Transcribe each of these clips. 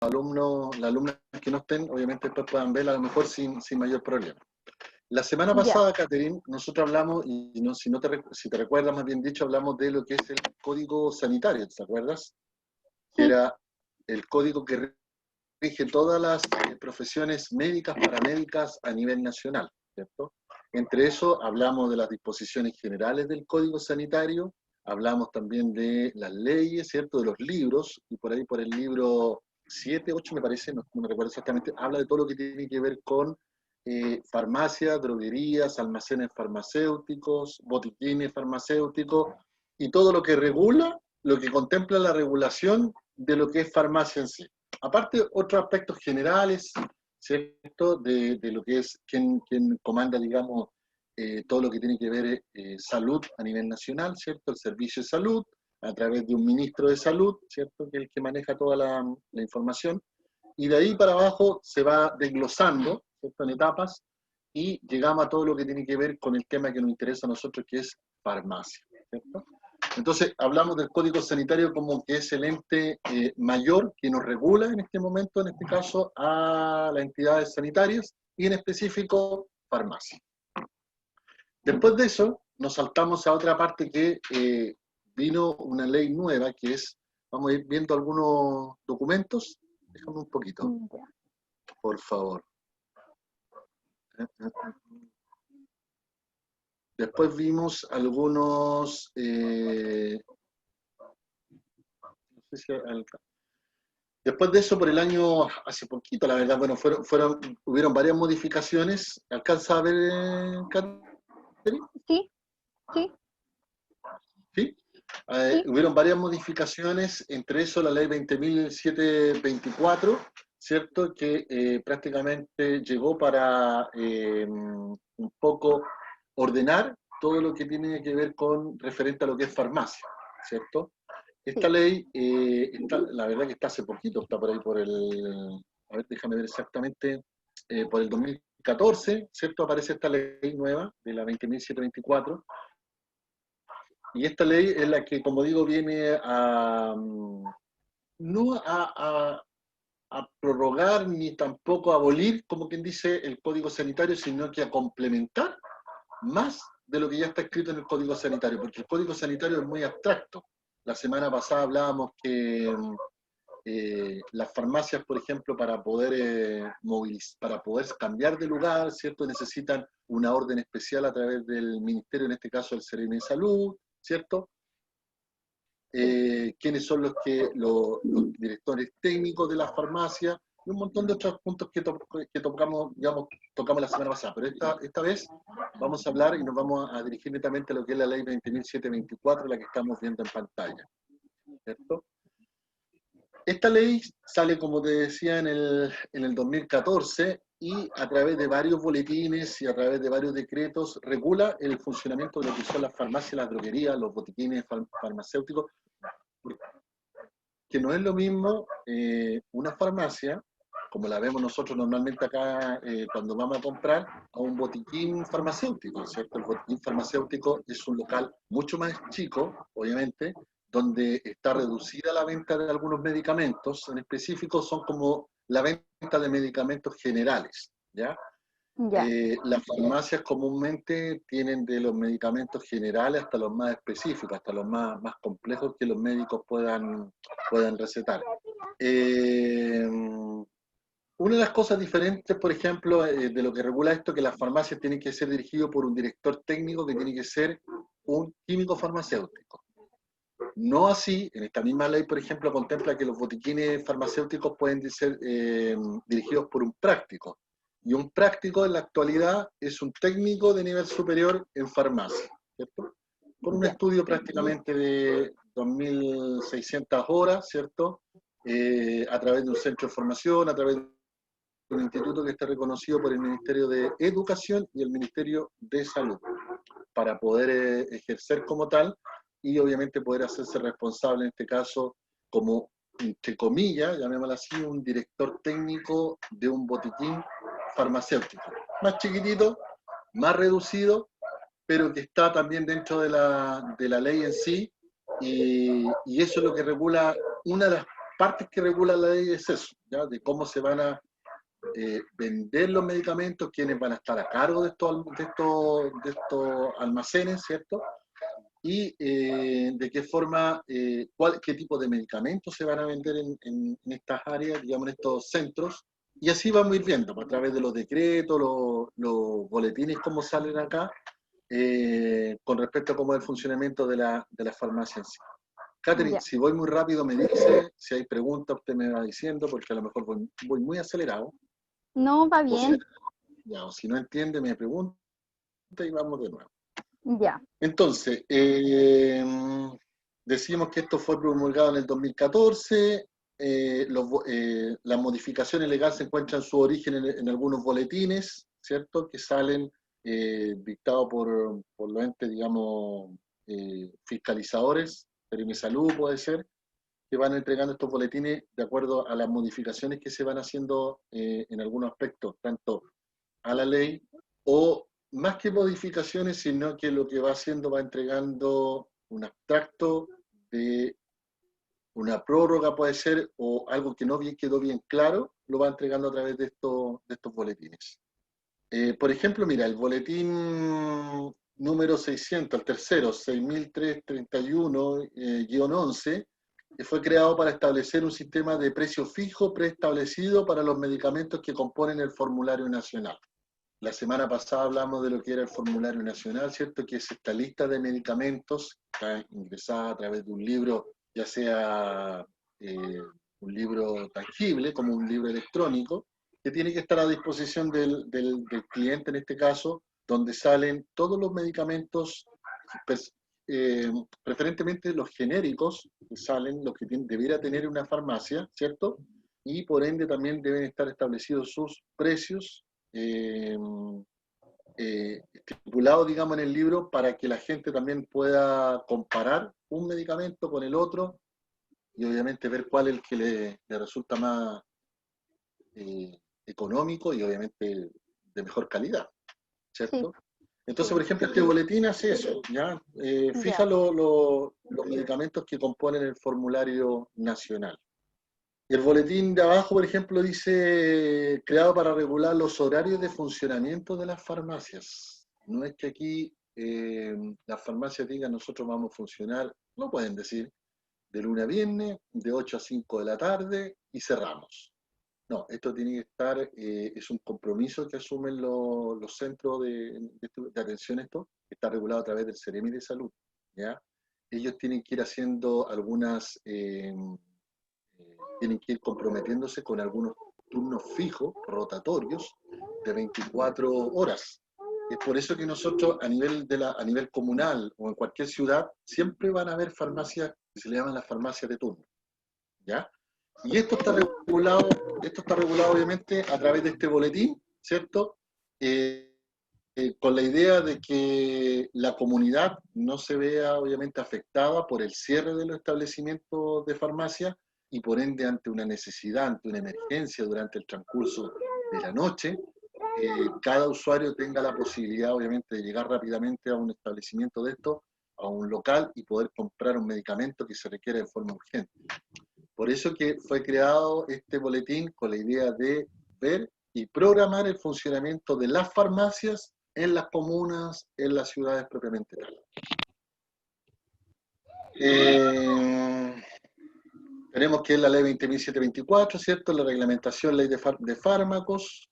alumnos, las alumnas que no estén, obviamente después puedan verla a lo mejor sin mayor problema. La semana Ya, pasada, Catherine, nosotros hablamos, y no, si te recuerdas, más bien dicho, hablamos de lo que es el código sanitario, ¿te acuerdas? Que sí, era el código que rige todas las profesiones médicas, paramédicas a nivel nacional, ¿cierto? Entre eso hablamos de las disposiciones generales del código sanitario, hablamos también de las leyes, ¿cierto? De los libros, y por ahí por el libro 7, 8 me parece, no recuerdo exactamente, habla de todo lo que tiene que ver con farmacias, droguerías, almacenes farmacéuticos, botiquines farmacéuticos, y todo lo que regula, lo que contempla la regulación de lo que es farmacia en sí. Aparte, otros aspectos generales, ¿cierto? De lo que es quien comanda, digamos, todo lo que tiene que ver salud a nivel nacional, ¿cierto? El servicio de salud, a través de un ministro de salud, ¿cierto? Que es el que maneja toda la información. Y de ahí para abajo se va desglosando, ¿cierto? En etapas, y llegamos a todo lo que tiene que ver con el tema que nos interesa a nosotros, que es farmacia, ¿cierto? Entonces, hablamos del Código Sanitario como que es el ente mayor que nos regula en este momento, en este caso, a las entidades sanitarias y en específico farmacia. Después de eso, nos saltamos a otra parte que vino una ley nueva, que es, vamos a ir viendo algunos documentos. Déjame un poquito, ya. por favor. Después vimos algunos, no sé si después de eso, por el año, hace poquito, la verdad, bueno, hubieron varias modificaciones. ¿Alcanza a ver, Catherine? Sí, sí, ¿Sí? sí, Hubieron varias modificaciones, entre eso la ley 20.724, ¿cierto? Que prácticamente llegó para un poco ordenar todo lo que tiene que ver con referente a lo que es farmacia, ¿cierto? Esta sí. ley, la verdad que está hace poquito, está por ahí a ver, déjame ver exactamente, por el 2014, ¿cierto? Aparece esta ley nueva de la 20.724, y esta ley es la que, como digo, viene no a prorrogar ni tampoco a abolir, como quien dice, el Código Sanitario, sino que a complementar más de lo que ya está escrito en el Código Sanitario, porque el Código Sanitario es muy abstracto. La semana pasada hablábamos que las farmacias, por ejemplo, para poder cambiar de lugar, ¿cierto? Necesitan una orden especial a través del Ministerio, en este caso el Seremi de Salud, ¿cierto? Sí. Quiénes son los directores técnicos de las farmacias, y un montón de otros puntos que tocamos, digamos, tocamos la semana pasada. Pero esta vez vamos a hablar y nos vamos a dirigir netamente a lo que es la ley 20.724, la que estamos viendo en pantalla, ¿cierto? Esta ley sale, como te decía, en el 2014, y a través de varios boletines y a través de varios decretos regula el funcionamiento de lo que son las farmacias, las droguerías, los botiquines farmacéuticos, que no es lo mismo una farmacia, como la vemos nosotros normalmente acá cuando vamos a comprar, a un botiquín farmacéutico, ¿cierto? El botiquín farmacéutico es un local mucho más chico, obviamente, donde está reducida la venta de algunos medicamentos, en específico son como la venta de medicamentos generales, ¿ya? Ya, Las farmacias comúnmente tienen de los medicamentos generales hasta los más específicos, hasta los más complejos que los médicos puedan recetar. Eh, una de las cosas diferentes, por ejemplo, de lo que regula esto, que las farmacias tienen que ser dirigidas por un director técnico que tiene que ser un químico farmacéutico. No así, en esta misma ley, por ejemplo, contempla que los botiquines farmacéuticos pueden ser dirigidos por un práctico. Y un práctico en la actualidad es un técnico de nivel superior en farmacia, ¿cierto? Con un ya. estudio prácticamente de 2.600 horas, ¿cierto? A través de un centro de formación, a través de un instituto que está reconocido por el Ministerio de Educación y el Ministerio de Salud, para poder ejercer como tal y obviamente poder hacerse responsable en este caso como, entre comillas, llamémoslo así, un director técnico de un botiquín farmacéutico. Más chiquitito, más reducido, pero que está también dentro de la ley en sí, y eso es lo que regula una de las partes que regula la ley es eso, ¿ya? De cómo se van a vender los medicamentos, quiénes van a estar a cargo de estos almacenes, ¿cierto? Y de qué forma, qué tipo de medicamentos se van a vender en estas áreas, digamos, en estos centros. Y así vamos a ir viendo, pues, a través de los decretos, los boletines, cómo salen acá, con respecto a cómo es el funcionamiento de la farmacia en sí. Catherine, Ya. si voy muy rápido me dice, si hay preguntas usted me va diciendo, porque a lo mejor voy muy acelerado, No, va o si, bien. ya, o si no entiende me pregunta y vamos de nuevo. Ya. Entonces, decimos que esto fue promulgado en el 2014, las modificaciones legales se encuentran su origen en algunos boletines, ¿cierto? Que salen dictados por los entes, digamos, fiscalizadores, Salud puede ser, que van entregando estos boletines de acuerdo a las modificaciones que se van haciendo en algunos aspectos, tanto a la ley o más que modificaciones, sino que lo que va haciendo va entregando un abstracto de una prórroga, puede ser, o algo que no bien, quedó bien claro, lo va entregando a través de estos boletines. Por ejemplo, mira, el boletín número 600, el tercero, 6331-11, que fue creado para establecer un sistema de precio fijo preestablecido para los medicamentos que componen el formulario nacional. La semana pasada hablamos de lo que era el formulario nacional, ¿cierto? Que es esta lista de medicamentos, está ingresada a través de un libro, ya sea un libro tangible, como un libro electrónico, que tiene que estar a disposición del cliente en este caso, donde salen todos los medicamentos, pues, preferentemente los genéricos, que salen, los que debiera tener una farmacia, ¿cierto? Y por ende también deben estar establecidos sus precios estipulado, digamos, en el libro para que la gente también pueda comparar un medicamento con el otro y obviamente ver cuál es el que le resulta más económico y obviamente de mejor calidad, Sí. ¿cierto? Entonces, por ejemplo, este boletín hace eso, ¿ya? Fija Ya. los medicamentos que componen el formulario nacional. El boletín de abajo, por ejemplo, dice, creado para regular los horarios de funcionamiento de las farmacias. No es que aquí las farmacias digan nosotros vamos a funcionar, no pueden decir, de lunes a viernes, de 8 a 5 de la tarde y cerramos. No, esto tiene que estar, es un compromiso que asumen los centros de atención, esto está regulado a través del Ceremi de Salud, ¿ya? Ellos tienen que ir haciendo algunas tienen que ir comprometiéndose con algunos turnos fijos, rotatorios, de 24 horas. Es por eso que nosotros a nivel comunal o en cualquier ciudad siempre van a haber farmacias que se le llaman las farmacias de turno, ¿ya? Y esto está regulado obviamente a través de este boletín, ¿cierto? Con la idea de que la comunidad no se vea obviamente afectada por el cierre de los establecimientos de farmacia y por ende ante una necesidad, ante una emergencia durante el transcurso de la noche, cada usuario tenga la posibilidad obviamente de llegar rápidamente a un establecimiento de esto, a un local y poder comprar un medicamento que se requiere de forma urgente. Por eso que fue creado este boletín con la idea de ver y programar el funcionamiento de las farmacias en las comunas, en las ciudades propiamente tal. Tenemos que es la ley 20.724, ¿cierto? La reglamentación, ley de fármacos.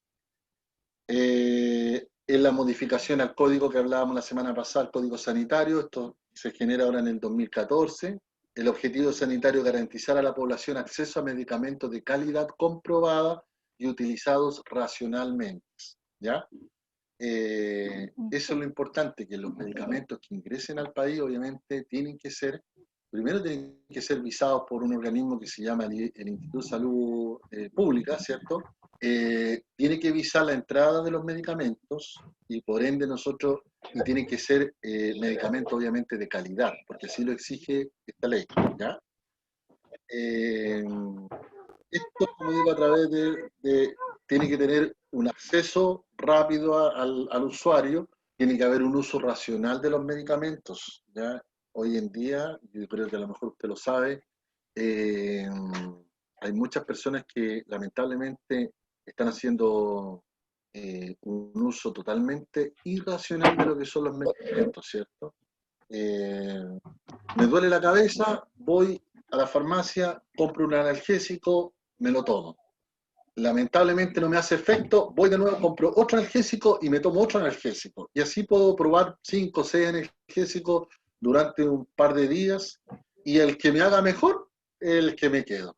Es la modificación al código que hablábamos la semana pasada, el código sanitario. Esto se genera ahora en el 2014. El objetivo sanitario es garantizar a la población acceso a medicamentos de calidad comprobada y utilizados racionalmente, ¿ya? Eso es lo importante, que los medicamentos que ingresen al país obviamente primero tienen que ser visados por un organismo que se llama el Instituto de Salud Pública, ¿cierto? Tiene que visar la entrada de los medicamentos y por ende y tienen que ser medicamentos obviamente de calidad, porque así lo exige esta ley, ¿ya? Esto, como digo, a través tiene que tener un acceso rápido al usuario, tiene que haber un uso racional de los medicamentos, ¿ya? Hoy en día, yo creo que a lo mejor usted lo sabe, hay muchas personas que lamentablemente están haciendo un uso totalmente irracional de lo que son los medicamentos, ¿cierto? Me duele la cabeza, voy a la farmacia, compro un analgésico, me lo tomo. Lamentablemente no me hace efecto, voy de nuevo, compro otro analgésico y me tomo otro analgésico. Y así puedo probar 5 o 6 analgésicos durante un par de días y el que me haga mejor, el que me quedo.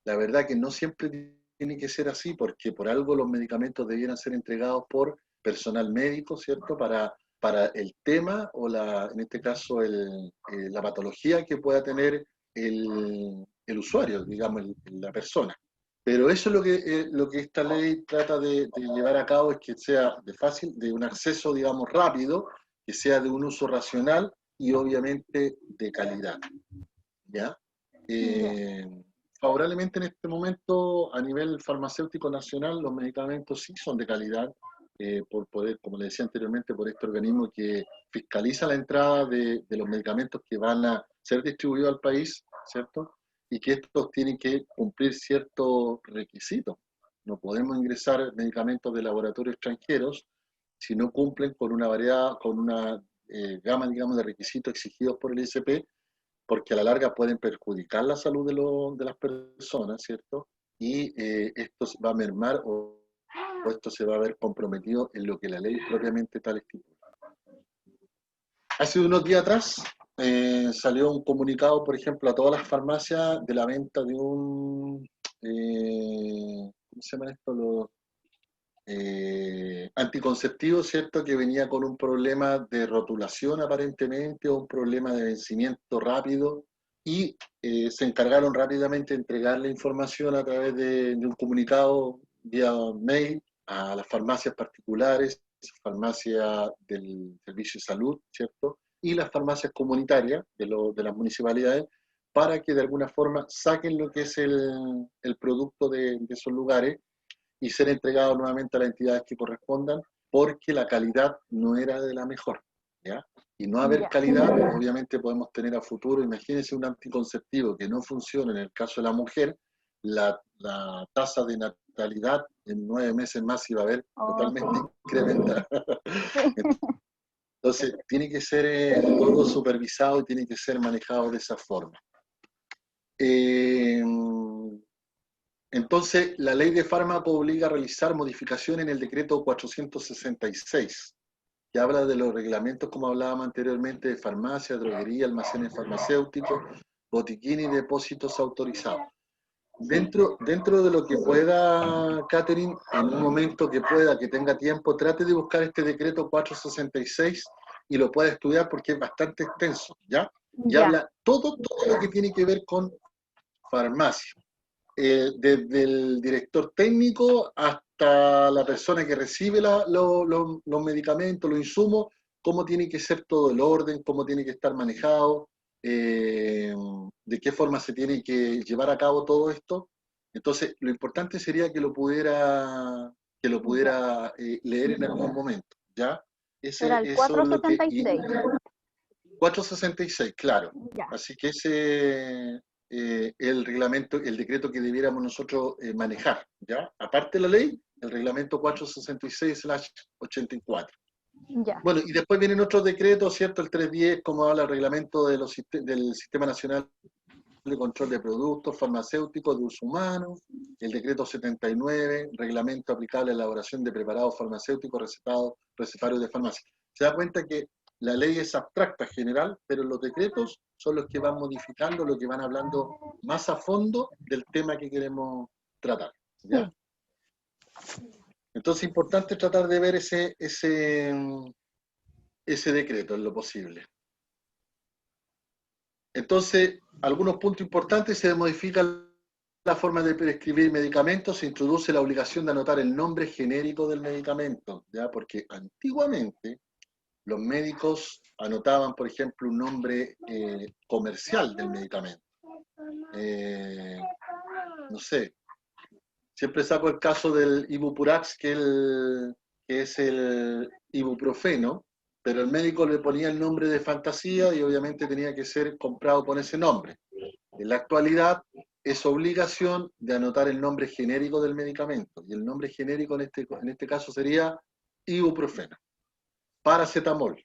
La verdad que no siempre tiene que ser así, porque por algo los medicamentos debieran ser entregados por personal médico, ¿cierto? Para el tema o en este caso la patología que pueda tener el usuario, digamos, la persona. Pero eso es lo que esta ley trata de llevar a cabo, es que sea de un acceso, digamos, rápido, que sea de un uso racional y obviamente de calidad, ¿ya? Ya. Favorablemente en este momento, a nivel farmacéutico nacional, los medicamentos sí son de calidad, por poder, como le decía anteriormente, por este organismo que fiscaliza la entrada de los medicamentos que van a ser distribuidos al país, ¿cierto? Y que estos tienen que cumplir ciertos requisitos. No podemos ingresar medicamentos de laboratorios extranjeros si no cumplen con una variedad, con una gama, digamos, de requisitos exigidos por el ISP, porque a la larga pueden perjudicar la salud de las personas, ¿cierto? Y esto va a mermar o esto se va a ver comprometido en lo que la ley propiamente tal estipula. Hace unos días atrás salió un comunicado, por ejemplo, a todas las farmacias de la venta de un, ¿cómo se llaman esto? Los anticonceptivos, ¿cierto? Que venía con un problema de rotulación aparentemente o un problema de vencimiento rápido y se encargaron rápidamente de entregar la información a través de un comunicado vía mail a las farmacias particulares, farmacias del Servicio de Salud, ¿cierto? Y las farmacias comunitarias de las municipalidades para que de alguna forma saquen lo que es el producto de esos lugares y ser entregado nuevamente a las entidades que correspondan, porque la calidad no era de la mejor, ¿ya? Y no haber Ya. calidad, obviamente podemos tener a futuro, imagínense un anticonceptivo que no funciona en el caso de la mujer, la tasa de natalidad en 9 meses más iba a haber Oh, sí. totalmente incrementada. Sí. Entonces, tiene que ser todo supervisado y tiene que ser manejado de esa forma. Entonces, la ley de fármaco obliga a realizar modificaciones en el decreto 466, que habla de los reglamentos, como hablábamos anteriormente, de farmacia, droguería, almacenes farmacéuticos, botiquín y depósitos autorizados. Dentro de lo que pueda, Catherine, en un momento que pueda, que tenga tiempo, trate de buscar este decreto 466 y lo pueda estudiar porque es bastante extenso, ¿ya? Y Ya. habla todo lo que tiene que ver con farmacia. Desde el director técnico hasta la persona que recibe los medicamentos, los insumos, cómo tiene que ser todo el orden, cómo tiene que estar manejado, de qué forma se tiene que llevar a cabo todo esto. Entonces, lo importante sería que lo pudiera leer en algún momento, ¿ya? Era el Eso es lo que... 466. 466, claro. Ya. Así que ese el reglamento, el decreto que debiéramos nosotros manejar, ¿ya? Aparte de la ley, el reglamento 466/84. Ya. Bueno, y después vienen otros decretos, ¿cierto? El 310, como habla el reglamento del Sistema Nacional de Control de Productos Farmacéuticos de Uso Humano, el decreto 79, reglamento aplicable a la elaboración de preparados farmacéuticos recetarios de farmacia. Se da cuenta que la ley es abstracta, general, pero los decretos son los que van modificando, los que van hablando más a fondo del tema que queremos tratar, ¿ya? Sí. Entonces es importante tratar de ver ese decreto en lo posible. Entonces, algunos puntos importantes: se modifica la forma de prescribir medicamentos, se introduce la obligación de anotar el nombre genérico del medicamento, ¿ya? Porque antiguamente los médicos anotaban, por ejemplo, un nombre comercial del medicamento. No sé, siempre saco el caso del Ibupurax, que es el ibuprofeno, pero el médico le ponía el nombre de fantasía y obviamente tenía que ser comprado con ese nombre. En la actualidad, es obligación de anotar el nombre genérico del medicamento. Y el nombre genérico en este caso sería ibuprofeno, paracetamol,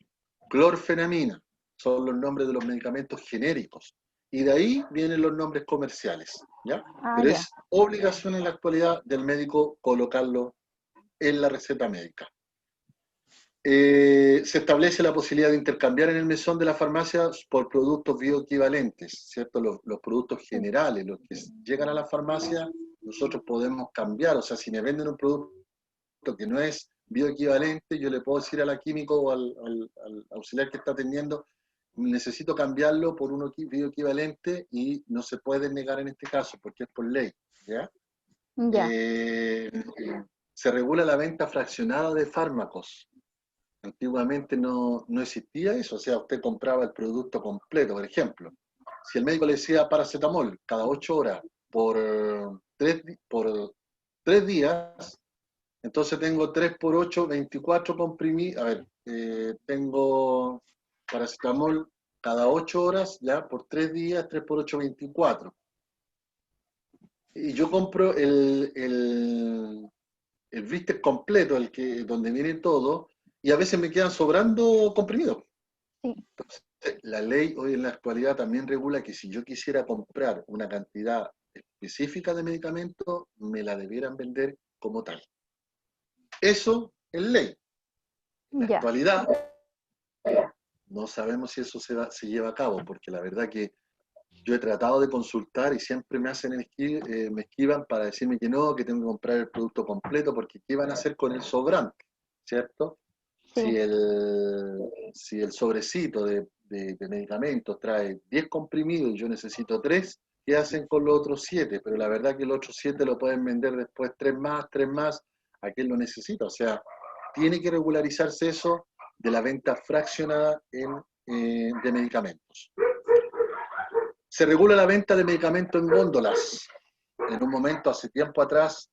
clorfenamina. Son los nombres de los medicamentos genéricos. Y de ahí vienen los nombres comerciales, ¿ya? Ah, Pero ya. es obligación en la actualidad del médico colocarlo en la receta médica. Se establece la posibilidad de intercambiar en el mesón de la farmacia por productos bioequivalentes, ¿cierto? Los productos Sí. generales, los que llegan a la farmacia, nosotros podemos cambiar. O sea, si me venden un producto que no es bioequivalente, yo le puedo decir a la químico o al auxiliar que está atendiendo, necesito cambiarlo por uno bioequivalente y no se puede negar en este caso porque es por ley, ¿ya? Ya. Se regula la venta fraccionada de fármacos. Antiguamente no existía eso, o sea, usted compraba el producto completo, por ejemplo. Si el médico le decía paracetamol cada 8 horas por 3 días, entonces tengo 3 por 8, 24 comprimidos. A ver, tengo paracetamol cada 8 horas, ya por 3 días, 3 por 8, 24. Y yo compro el blister completo, donde viene todo, y a veces me quedan sobrando comprimidos. Sí. Entonces, la ley hoy en la actualidad también regula que si yo quisiera comprar una cantidad específica de medicamentos, me la debieran vender como tal. Eso es ley. En la Ya. actualidad no sabemos si eso se lleva a cabo, porque la verdad que yo he tratado de consultar y siempre me hacen me esquivan para decirme que no, que tengo que comprar el producto completo, porque ¿qué van a hacer con el sobrante? ¿Cierto? Si Sí. el sobrecito de medicamentos trae 10 comprimidos y yo necesito 3, ¿qué hacen con los otros 7? Pero la verdad que los otros 7 lo pueden vender después 3 más, a quien lo necesita. O sea, tiene que regularizarse eso de la venta fraccionada de medicamentos. Se regula la venta de medicamentos en góndolas. En un momento, hace tiempo atrás,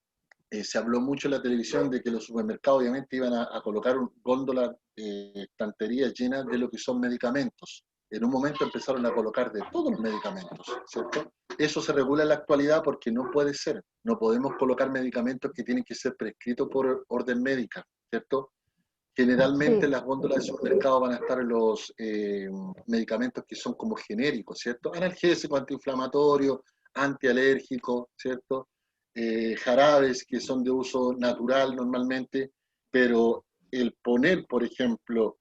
se habló mucho en la televisión de que los supermercados obviamente iban a colocar góndolas, estanterías llenas de lo que son medicamentos. En un momento empezaron a colocar de todos los medicamentos, ¿cierto? Eso se regula en la actualidad porque no puede ser. No podemos colocar medicamentos que tienen que ser prescritos por orden médica, ¿cierto? Generalmente Sí. en las góndolas de supermercado van a estar los medicamentos que son como genéricos, ¿cierto? Analgésicos, antiinflamatorios, antialérgicos, ¿cierto? Jarabes que son de uso natural normalmente, pero el poner, por ejemplo,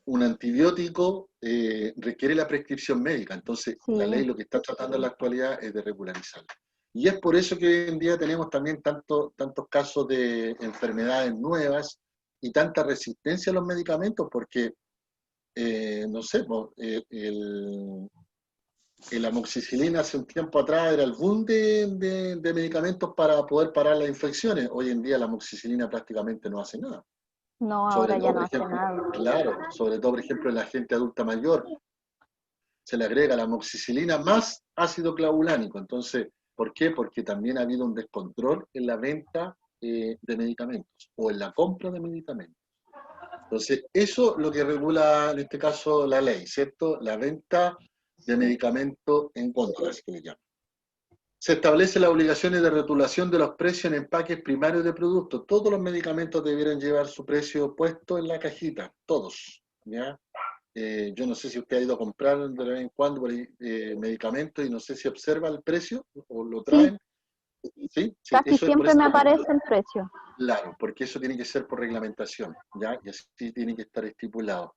un antibiótico requiere la prescripción médica, entonces la ley Sí. lo que está tratando en la actualidad es de regularizarlo. Y es por eso que hoy en día tenemos también tantos casos de enfermedades nuevas y tanta resistencia a los medicamentos, porque, no sé, el amoxicilina hace un tiempo atrás era el boom de medicamentos para poder parar las infecciones. Hoy en día la amoxicilina prácticamente no hace nada. No, Sobre ahora ya todo, no por hace ejemplo, nada. claro, sobre todo, por ejemplo, en la gente adulta mayor, se le agrega la amoxicilina más ácido clavulánico. Entonces, ¿por qué? Porque también ha habido un descontrol en la venta de medicamentos o en la compra de medicamentos. Entonces, eso es lo que regula en este caso la ley, ¿cierto? La venta de Sí. medicamentos en góndolas, que le llaman. Se establecen las obligaciones de rotulación de los precios en empaques primarios de productos. Todos los medicamentos debieran llevar su precio puesto en la cajita, todos, ¿ya? Yo no sé si usted ha ido a comprar de vez en cuando por ahí, medicamentos y no sé si observa el precio o lo Sí, traen. Sí, sí, casi eso es por siempre eso. me aparece el precio. Claro, porque eso tiene que ser por reglamentación, ¿ya? Y así tiene que estar estipulado.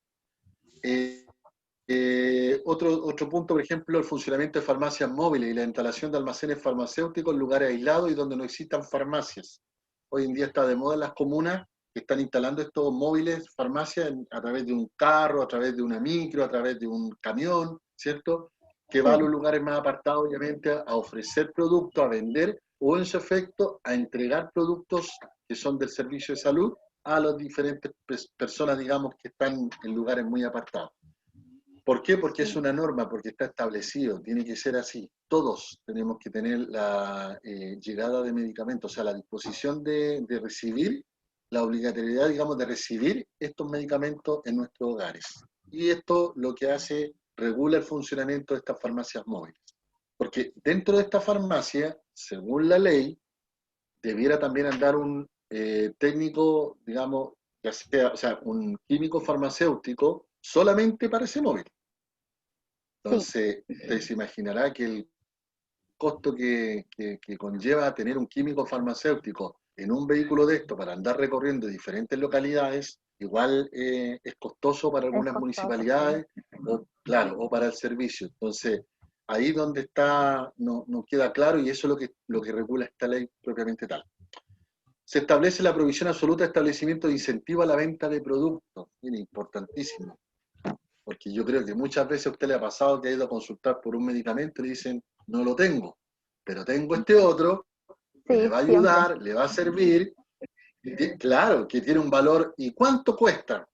Eh, otro punto, por ejemplo, el funcionamiento de farmacias móviles y la instalación de almacenes farmacéuticos en lugares aislados y donde no existan farmacias. Hoy en día está de moda en las comunas que están instalando estos móviles, farmacias, a través de un carro, a través de una micro, a través de un camión, ¿cierto? Que va a Sí. los lugares más apartados, obviamente, a ofrecer productos, a vender o, en su efecto, a entregar productos que son del servicio de salud a las diferentes personas, digamos, que están en lugares muy apartados. ¿Por qué? Porque es Sí. una norma, porque está establecido, tiene que ser así. Todos tenemos que tener la llegada de medicamentos, o sea, la disposición de recibir, la obligatoriedad, digamos, de recibir estos medicamentos en nuestros hogares. Y esto lo que hace, regula el funcionamiento de estas farmacias móviles. Porque dentro de esta farmacia, según la ley, debiera también andar un técnico, digamos, ya sea, o sea, un químico farmacéutico solamente para ese móvil. Sí, Entonces, usted se imaginará que el costo que conlleva tener un químico farmacéutico en un vehículo de esto para andar recorriendo diferentes localidades, igual es costoso para es algunas costoso, sí. municipalidades, o claro, o para el servicio. Entonces, ahí donde está, no queda claro, y eso es lo que regula esta ley propiamente tal. Se establece la provisión absoluta de establecimiento de incentivo a la venta de productos. Miren, importantísimo. Porque yo creo que muchas veces a usted le ha pasado que ha ido a consultar por un medicamento y le dicen, no lo tengo, pero tengo este otro que le Sí, va a siempre. ayudar, le va a servir, claro, que tiene un valor. ¿Y cuánto cuesta?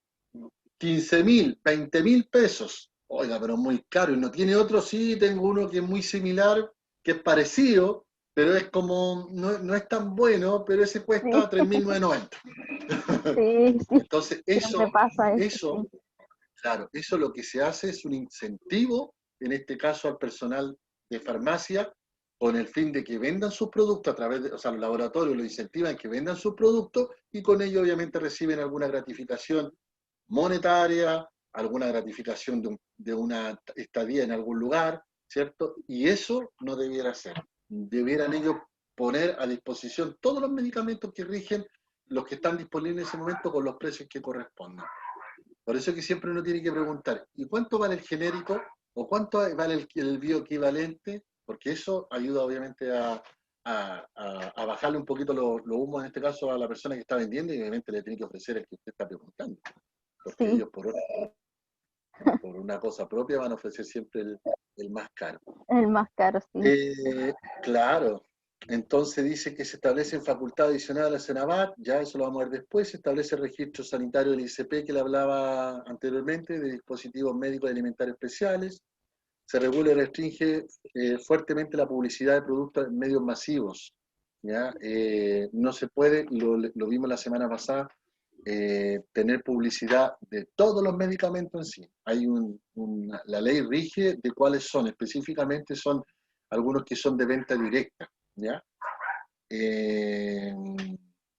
15.000, 20.000 pesos. Oiga, pero muy caro. ¿Y no tiene otro? Sí, tengo uno que es muy similar, que es parecido, pero es como, no es tan bueno, pero ese Sí, cuesta 3.990. sí, sí, Entonces, siempre pasa eso, eso, sí. claro, eso lo que se hace es un incentivo, en este caso al personal de farmacia, con el fin de que vendan sus productos a través de, o sea, los laboratorios lo incentivan que vendan sus productos y con ello obviamente reciben alguna gratificación monetaria, alguna gratificación de una estadía en algún lugar, ¿cierto? Y eso no debiera ser. Debieran ellos poner a disposición todos los medicamentos que rigen los que están disponibles en ese momento con los precios que correspondan. Por eso es que siempre uno tiene que preguntar, ¿y cuánto vale el genérico? ¿O cuánto vale el bioequivalente? Porque eso ayuda obviamente a bajarle un poquito los humos, en este caso, a la persona que está vendiendo y obviamente le tiene que ofrecer el que usted está preguntando. Porque Sí, ellos por una cosa propia van a ofrecer siempre el más caro. el más caro, sí. Claro, entonces dice que se establecen facultades adicionales a la Senabat, ya eso lo vamos a ver después, se establece el registro sanitario del ICP que le hablaba anteriormente, de dispositivos médicos y alimentarios especiales, se regula y restringe fuertemente la publicidad de productos en medios masivos, ¿ya? No se puede, lo vimos la semana pasada, tener publicidad de todos los medicamentos en sí. Hay la ley rige de cuáles son, específicamente son algunos que son de venta directa, ¿ya? Eh,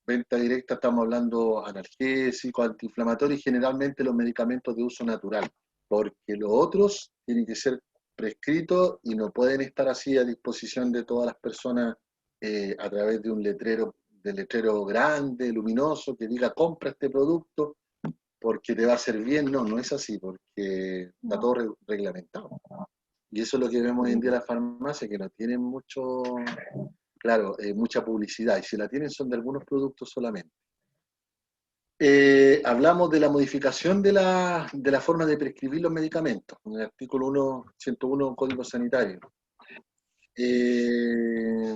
Venta directa estamos hablando analgésicos, antiinflamatorios y generalmente los medicamentos de uso natural, porque los otros tienen que ser prescritos y no pueden estar así a disposición de todas las personas a través de letrero grande, luminoso, que diga compra este producto porque te va a hacer bien. No, no es así, porque está No, todo reglamentado. Y eso es lo que vemos hoy en sí, día en la farmacia, que no tienen mucho, claro, mucha publicidad, y si la tienen son de algunos productos solamente. Hablamos de la modificación de la forma de prescribir los medicamentos, en el artículo 101 Código Sanitario. Eh,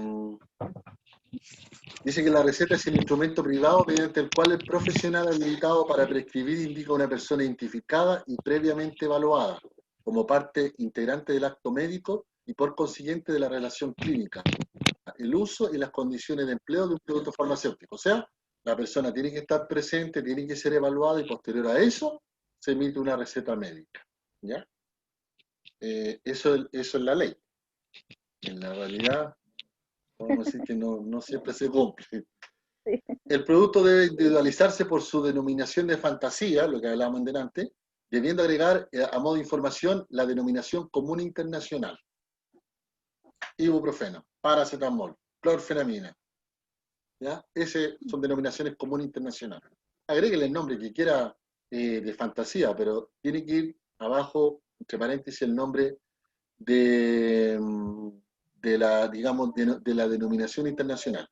Dice que la receta es el instrumento privado mediante el cual el profesional habilitado para prescribir indica a una persona identificada y previamente evaluada como parte integrante del acto médico y por consiguiente de la relación clínica, el uso y las condiciones de empleo de un producto farmacéutico. O sea, la persona tiene que estar presente, tiene que ser evaluada y posterior a eso se emite una receta médica. ¿Ya? Eso es la ley. En la realidad, podemos decir que no siempre se cumple. sí. El producto debe individualizarse por su denominación de fantasía, lo que hablábamos delante, debiendo agregar a modo de información la denominación común internacional. Ibuprofeno, paracetamol, clorfenamina. ¿Ya? Esas son denominaciones comunes internacionales. Agréguele el nombre que quiera de fantasía, pero tiene que ir abajo, entre paréntesis, el nombre de, de la, digamos, de la denominación internacional.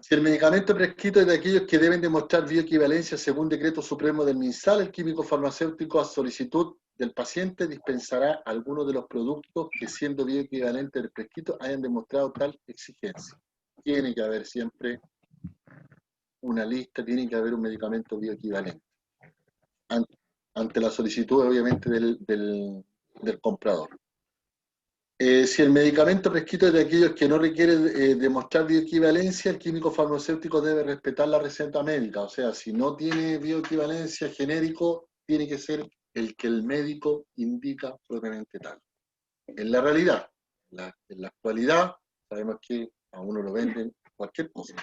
Si el medicamento prescrito es de aquellos que deben demostrar bioequivalencia según decreto supremo del MinSal, el químico farmacéutico a solicitud del paciente dispensará algunos de los productos que siendo bioequivalentes del prescrito hayan demostrado tal exigencia. Tiene que haber siempre una lista, tiene que haber un medicamento bioequivalente ante la solicitud obviamente del comprador. Si el medicamento prescrito es de aquellos que no requieren demostrar bioequivalencia, el químico farmacéutico debe respetar la receta médica. O sea, si no tiene bioequivalencia genérico, tiene que ser el que el médico indica propiamente tal. En la realidad, En la actualidad, sabemos que a uno lo venden cualquier cosa.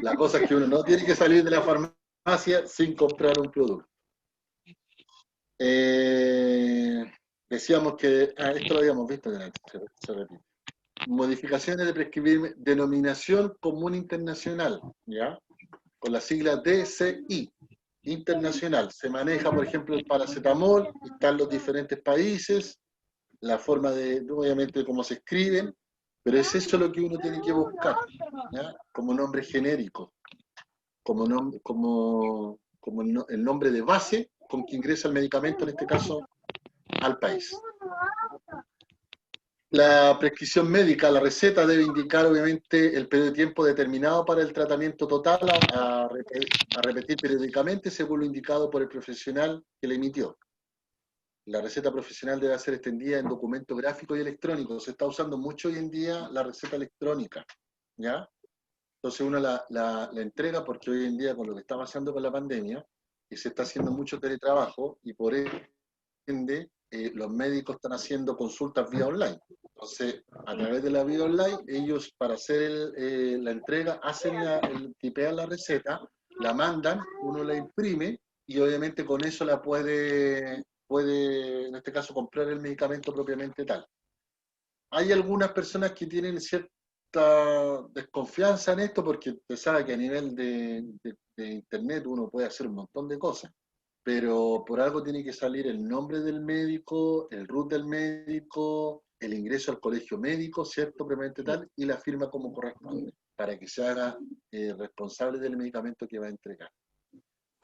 La cosa es que uno no tiene que salir de la farmacia sin comprar un producto. Decíamos que, esto lo habíamos visto delante, se repite. Modificaciones de prescribir denominación común internacional, ¿ya? Con la sigla DCI, internacional. Se maneja, por ejemplo, el paracetamol, están los diferentes países, la forma de, obviamente, cómo se escriben, pero es eso lo que uno tiene que buscar, ¿ya? Como nombre genérico, como el nombre de base con que ingresa el medicamento, en este caso, al país. La prescripción médica, la receta debe indicar obviamente el periodo de tiempo determinado para el tratamiento total a repetir periódicamente según lo indicado por el profesional que le emitió. La receta profesional debe ser extendida en documento gráfico y electrónico. Se está usando mucho hoy en día la receta electrónica, ¿ya? Entonces uno la entrega porque hoy en día con lo que está pasando con la pandemia, y se está haciendo mucho teletrabajo y por ende los médicos están haciendo consultas vía online. Entonces, a través de la vía online, ellos para hacer la entrega, tipean la receta, la mandan, uno la imprime y obviamente con eso la puede, en este caso, comprar el medicamento propiamente tal. Hay algunas personas que tienen cierta desconfianza en esto porque usted sabe que a nivel de internet uno puede hacer un montón de cosas, pero por algo tiene que salir el nombre del médico, el RUT del médico, el ingreso al colegio médico, ¿cierto? Propiamente tal, y la firma como corresponde, para que se haga responsable del medicamento que va a entregar.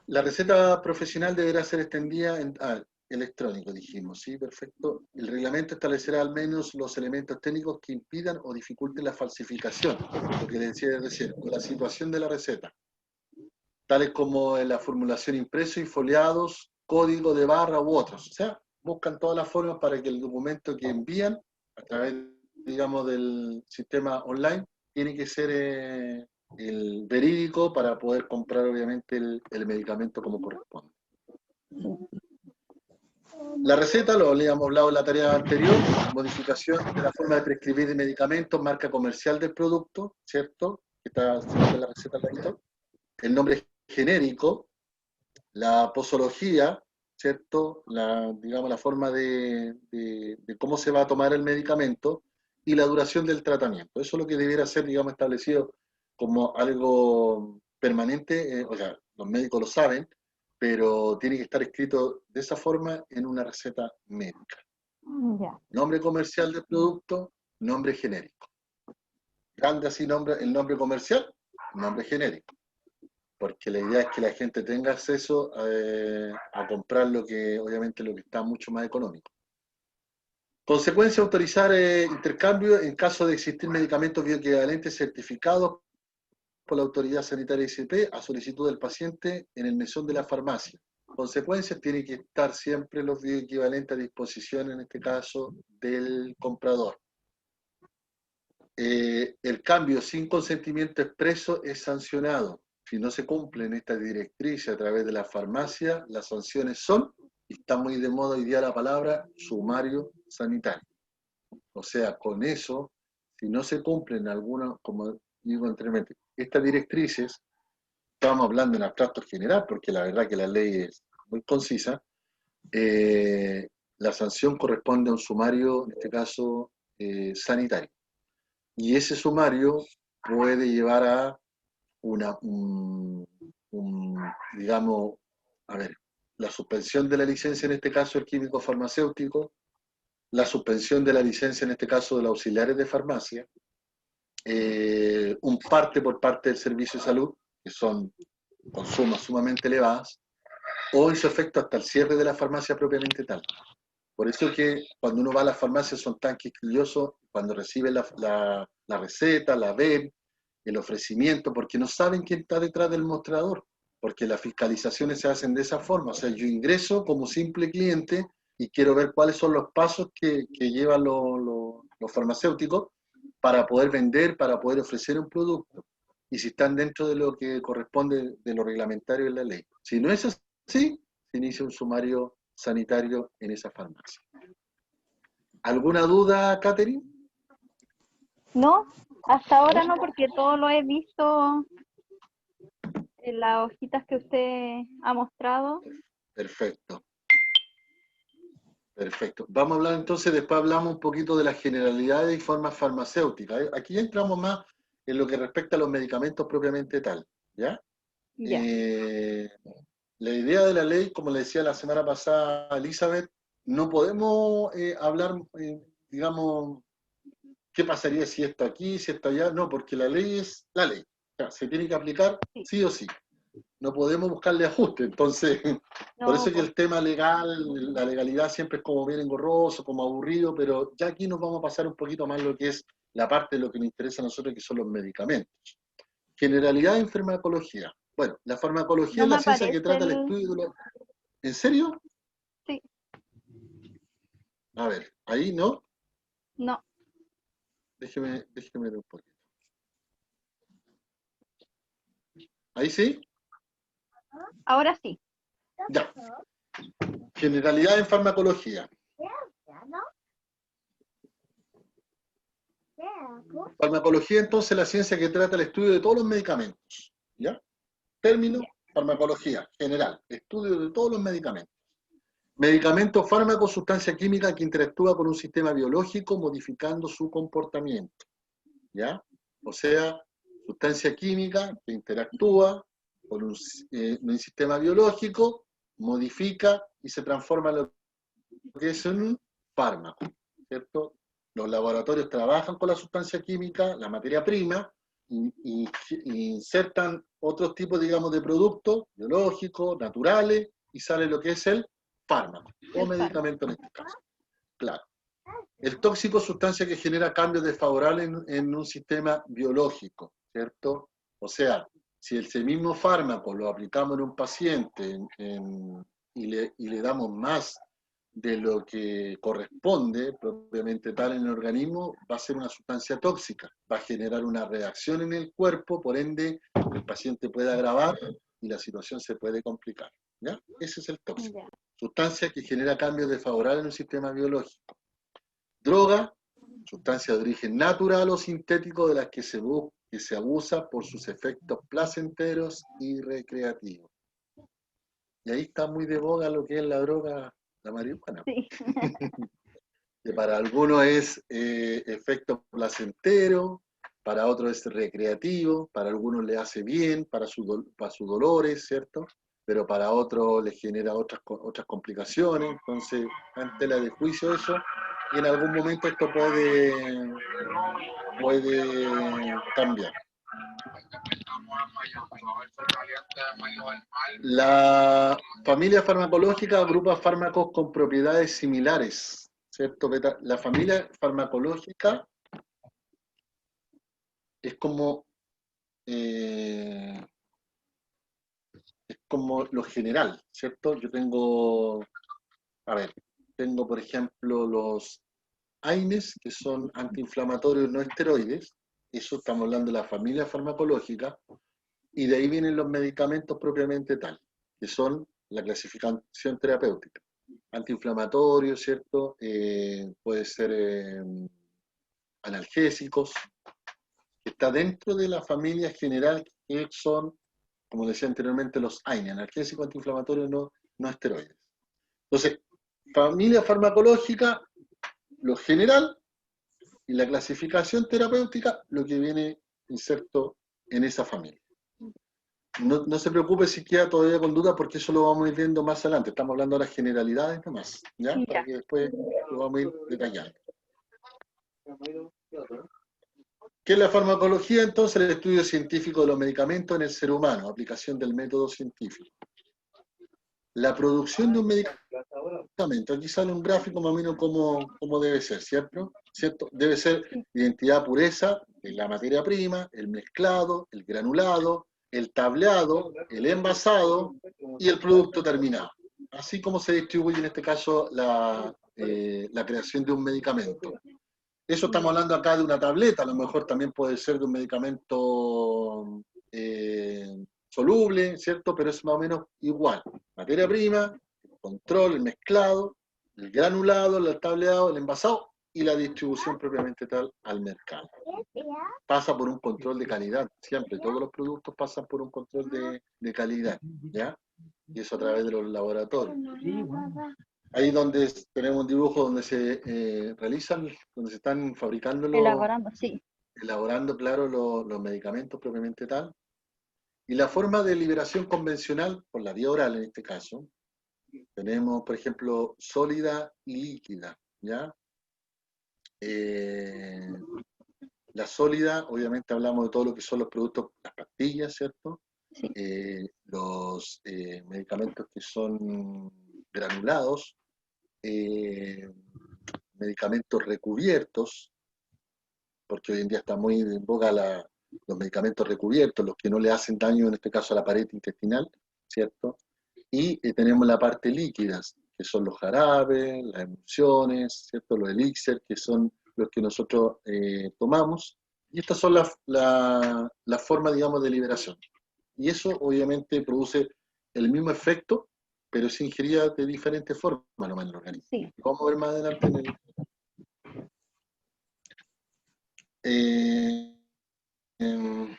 La receta profesional deberá ser extendida en electrónico, dijimos, ¿sí? Perfecto. El reglamento establecerá al menos los elementos técnicos que impidan o dificulten la falsificación, lo que le decía recién, con la situación de la receta, tales como la formulación impreso y foliados, código de barra u otros. O sea, buscan todas las formas para que el documento que envían a través, digamos, del sistema online tiene que ser el verídico para poder comprar, obviamente, el medicamento como corresponde. La receta, lo habíamos hablado en la tarea anterior, modificación de la forma de prescribir medicamentos, marca comercial del producto, ¿cierto? Que está en la receta al ladito. El nombre genérico, la posología, ¿cierto? Digamos, la forma de cómo se va a tomar el medicamento y la duración del tratamiento. Eso es lo que debiera ser, digamos, establecido como algo permanente, o sea, los médicos lo saben, pero tiene que estar escrito de esa forma en una receta médica. Ya. Nombre comercial del producto, nombre genérico. Grande así el nombre comercial, nombre genérico. Porque la idea es que la gente tenga acceso a comprar obviamente lo que está mucho más económico. Consecuencia, autorizar intercambio en caso de existir medicamentos bioequivalentes certificados por la autoridad sanitaria ICP a solicitud del paciente en el mesón de la farmacia. Consecuencias, tiene que estar siempre los bioequivalentes a disposición, en este caso, del comprador. El cambio sin consentimiento expreso es sancionado. Si no se cumplen estas directrices a través de la farmacia, las sanciones son, y está muy de moda hoy día la palabra, sumario sanitario. O sea, con eso, si no se cumplen algunas, como digo anteriormente, estas directrices, estamos hablando en abstracto general, porque la verdad que la ley es muy concisa, la sanción corresponde a un sumario, en este caso, sanitario. Y ese sumario puede llevar a digamos, a ver, la suspensión de la licencia, en este caso el químico farmacéutico, la suspensión de la licencia, en este caso de los auxiliares de farmacia, un parte por parte del servicio de salud, que son con sumas sumamente elevadas, o en su efecto hasta el cierre de la farmacia propiamente tal. Por eso que cuando uno va a las farmacias son tan quisquillosos cuando reciben la receta, la ven, el ofrecimiento, porque no saben quién está detrás del mostrador, porque las fiscalizaciones se hacen de esa forma. O sea, yo ingreso como simple cliente y quiero ver cuáles son los pasos que llevan los farmacéuticos para poder vender, para poder ofrecer un producto, y si están dentro de lo que corresponde de lo reglamentario en la ley. Si no es así, se inicia un sumario sanitario en esa farmacia. ¿Alguna duda, Catherine? No, hasta ahora ¿No? no, porque todo lo he visto en las hojitas que usted ha mostrado. Perfecto, perfecto. Vamos a hablar entonces, después hablamos un poquito de las generalidades y formas farmacéuticas. Aquí ya entramos más en lo que respecta a los medicamentos propiamente tal, ¿ya? Ya, Eh, la idea de la ley, como le decía la semana pasada a Elizabeth, no podemos hablar, digamos, qué pasaría si esto aquí, si esto allá, no, porque la ley es la ley. O sea, se tiene que aplicar sí. sí o sí. No podemos buscarle ajuste. Entonces, por eso No, es que pues, el tema legal, la legalidad siempre es como bien engorroso, como aburrido, pero ya aquí nos vamos a pasar un poquito más lo que es la parte de lo que nos interesa a nosotros, que son los medicamentos. Generalidad en farmacología. Bueno, la farmacología no es me la ciencia aparece que trata el el... estudio de los... ¿En serio? Sí, A ver, ahí no. no, Déjeme ver un poquito. Ahí sí. ahora sí. Ya. Generalidad en farmacología. Farmacología, entonces, la ciencia que trata el estudio de todos los medicamentos. ¿Ya? Término, Ya, farmacología, general, estudio de todos los medicamentos. Medicamento, fármaco, sustancia química que interactúa con un sistema biológico modificando su comportamiento. ¿Ya? O sea, sustancia química que interactúa con un sistema biológico, modifica y se transforma en lo que es un fármaco, ¿cierto? Los laboratorios trabajan con la sustancia química, la materia prima, y insertan otros tipos, digamos, de productos biológicos, naturales, y sale lo que es el fármaco, o el fármaco. medicamento en este caso. Claro. El tóxico, sustancia que genera cambios desfavorables en un sistema biológico, ¿cierto? O sea, si ese mismo fármaco lo aplicamos en un paciente y le damos más de lo que corresponde propiamente tal en el organismo, va a ser una sustancia tóxica, va a generar una reacción en el cuerpo, por ende el paciente puede agravar y la situación se puede complicar. ¿Ya? Ese es el tóxico. Ya, Sustancia que genera cambios desfavorables en un sistema biológico. Droga, sustancia de origen natural o sintético de las que se abusa por sus efectos placenteros y recreativos. Y ahí está muy de boga lo que es la droga, la marihuana, sí. que para algunos es efecto placentero, para otros es recreativo, para algunos le hace bien, para sus dolores, ¿cierto? Pero para otros le genera otras complicaciones, entonces, ante la de juicio eso, y en algún momento esto puede cambiar. La familia farmacológica agrupa fármacos con propiedades similares, ¿cierto? La familia farmacológica es eh, es como lo general, ¿cierto? Yo tengo, a ver, tengo por ejemplo los AINES, que son antiinflamatorios no esteroides, eso estamos hablando de la familia farmacológica, y de ahí vienen los medicamentos propiamente tal, que son la clasificación terapéutica. Antiinflamatorio, ¿cierto? Puede ser analgésicos, que está dentro de la familia general que son, como decía anteriormente, los AINE, analgésicos antiinflamatorios no esteroides. Entonces, familia farmacológica, lo general, y la clasificación terapéutica, lo que viene inserto en esa familia. No se preocupe si queda todavía con duda, porque eso lo vamos a ir viendo más adelante. Estamos hablando ahora de generalidades nomás, ¿ya? Para Ya, que después lo vamos a ir detallando. ¿Qué es la farmacología? Entonces, el estudio científico de los medicamentos en el ser humano, aplicación del método científico. La producción de un medicamento, aquí sale un gráfico más o menos como debe ser, ¿cierto? ¿Cierto? Debe ser sí, identidad, pureza, la materia prima, el mezclado, el granulado, el tableado, el envasado y el producto terminado. Así como se distribuye en este caso la creación de un medicamento. Eso estamos ya, hablando acá de una tableta, a lo mejor también puede ser de un medicamento soluble, ¿cierto? Pero es más o menos igual. Materia prima, el control, el mezclado, el granulado, el tableado, el envasado y la distribución propiamente tal al mercado. Pasa por un control de calidad, siempre, todos los productos pasan por un control de calidad, ¿ya? Y eso a través de los laboratorios. Ahí donde tenemos un dibujo donde se realizan, donde se están fabricando Elaborando, sí. elaborando, claro, los medicamentos propiamente tal. Y la forma de liberación convencional, por la vía oral en este caso, tenemos, por ejemplo, sólida y líquida, ¿ya? La sólida, obviamente hablamos de todo lo que son los productos, las pastillas, ¿cierto? Sí. Los medicamentos que son granulados, medicamentos recubiertos, porque hoy en día está muy en boga los medicamentos recubiertos, los que no le hacen daño, en este caso a la pared intestinal, ¿cierto? Y tenemos la parte líquidas, que son los jarabes, las emulsiones, ¿cierto? Los elixir, que son los que nosotros tomamos. Y estas son las formas, digamos, de liberación. Y eso obviamente produce el mismo efecto, pero es ingerida de diferentes formas nomás en el organismo. Sí. Vamos a ver más adelante en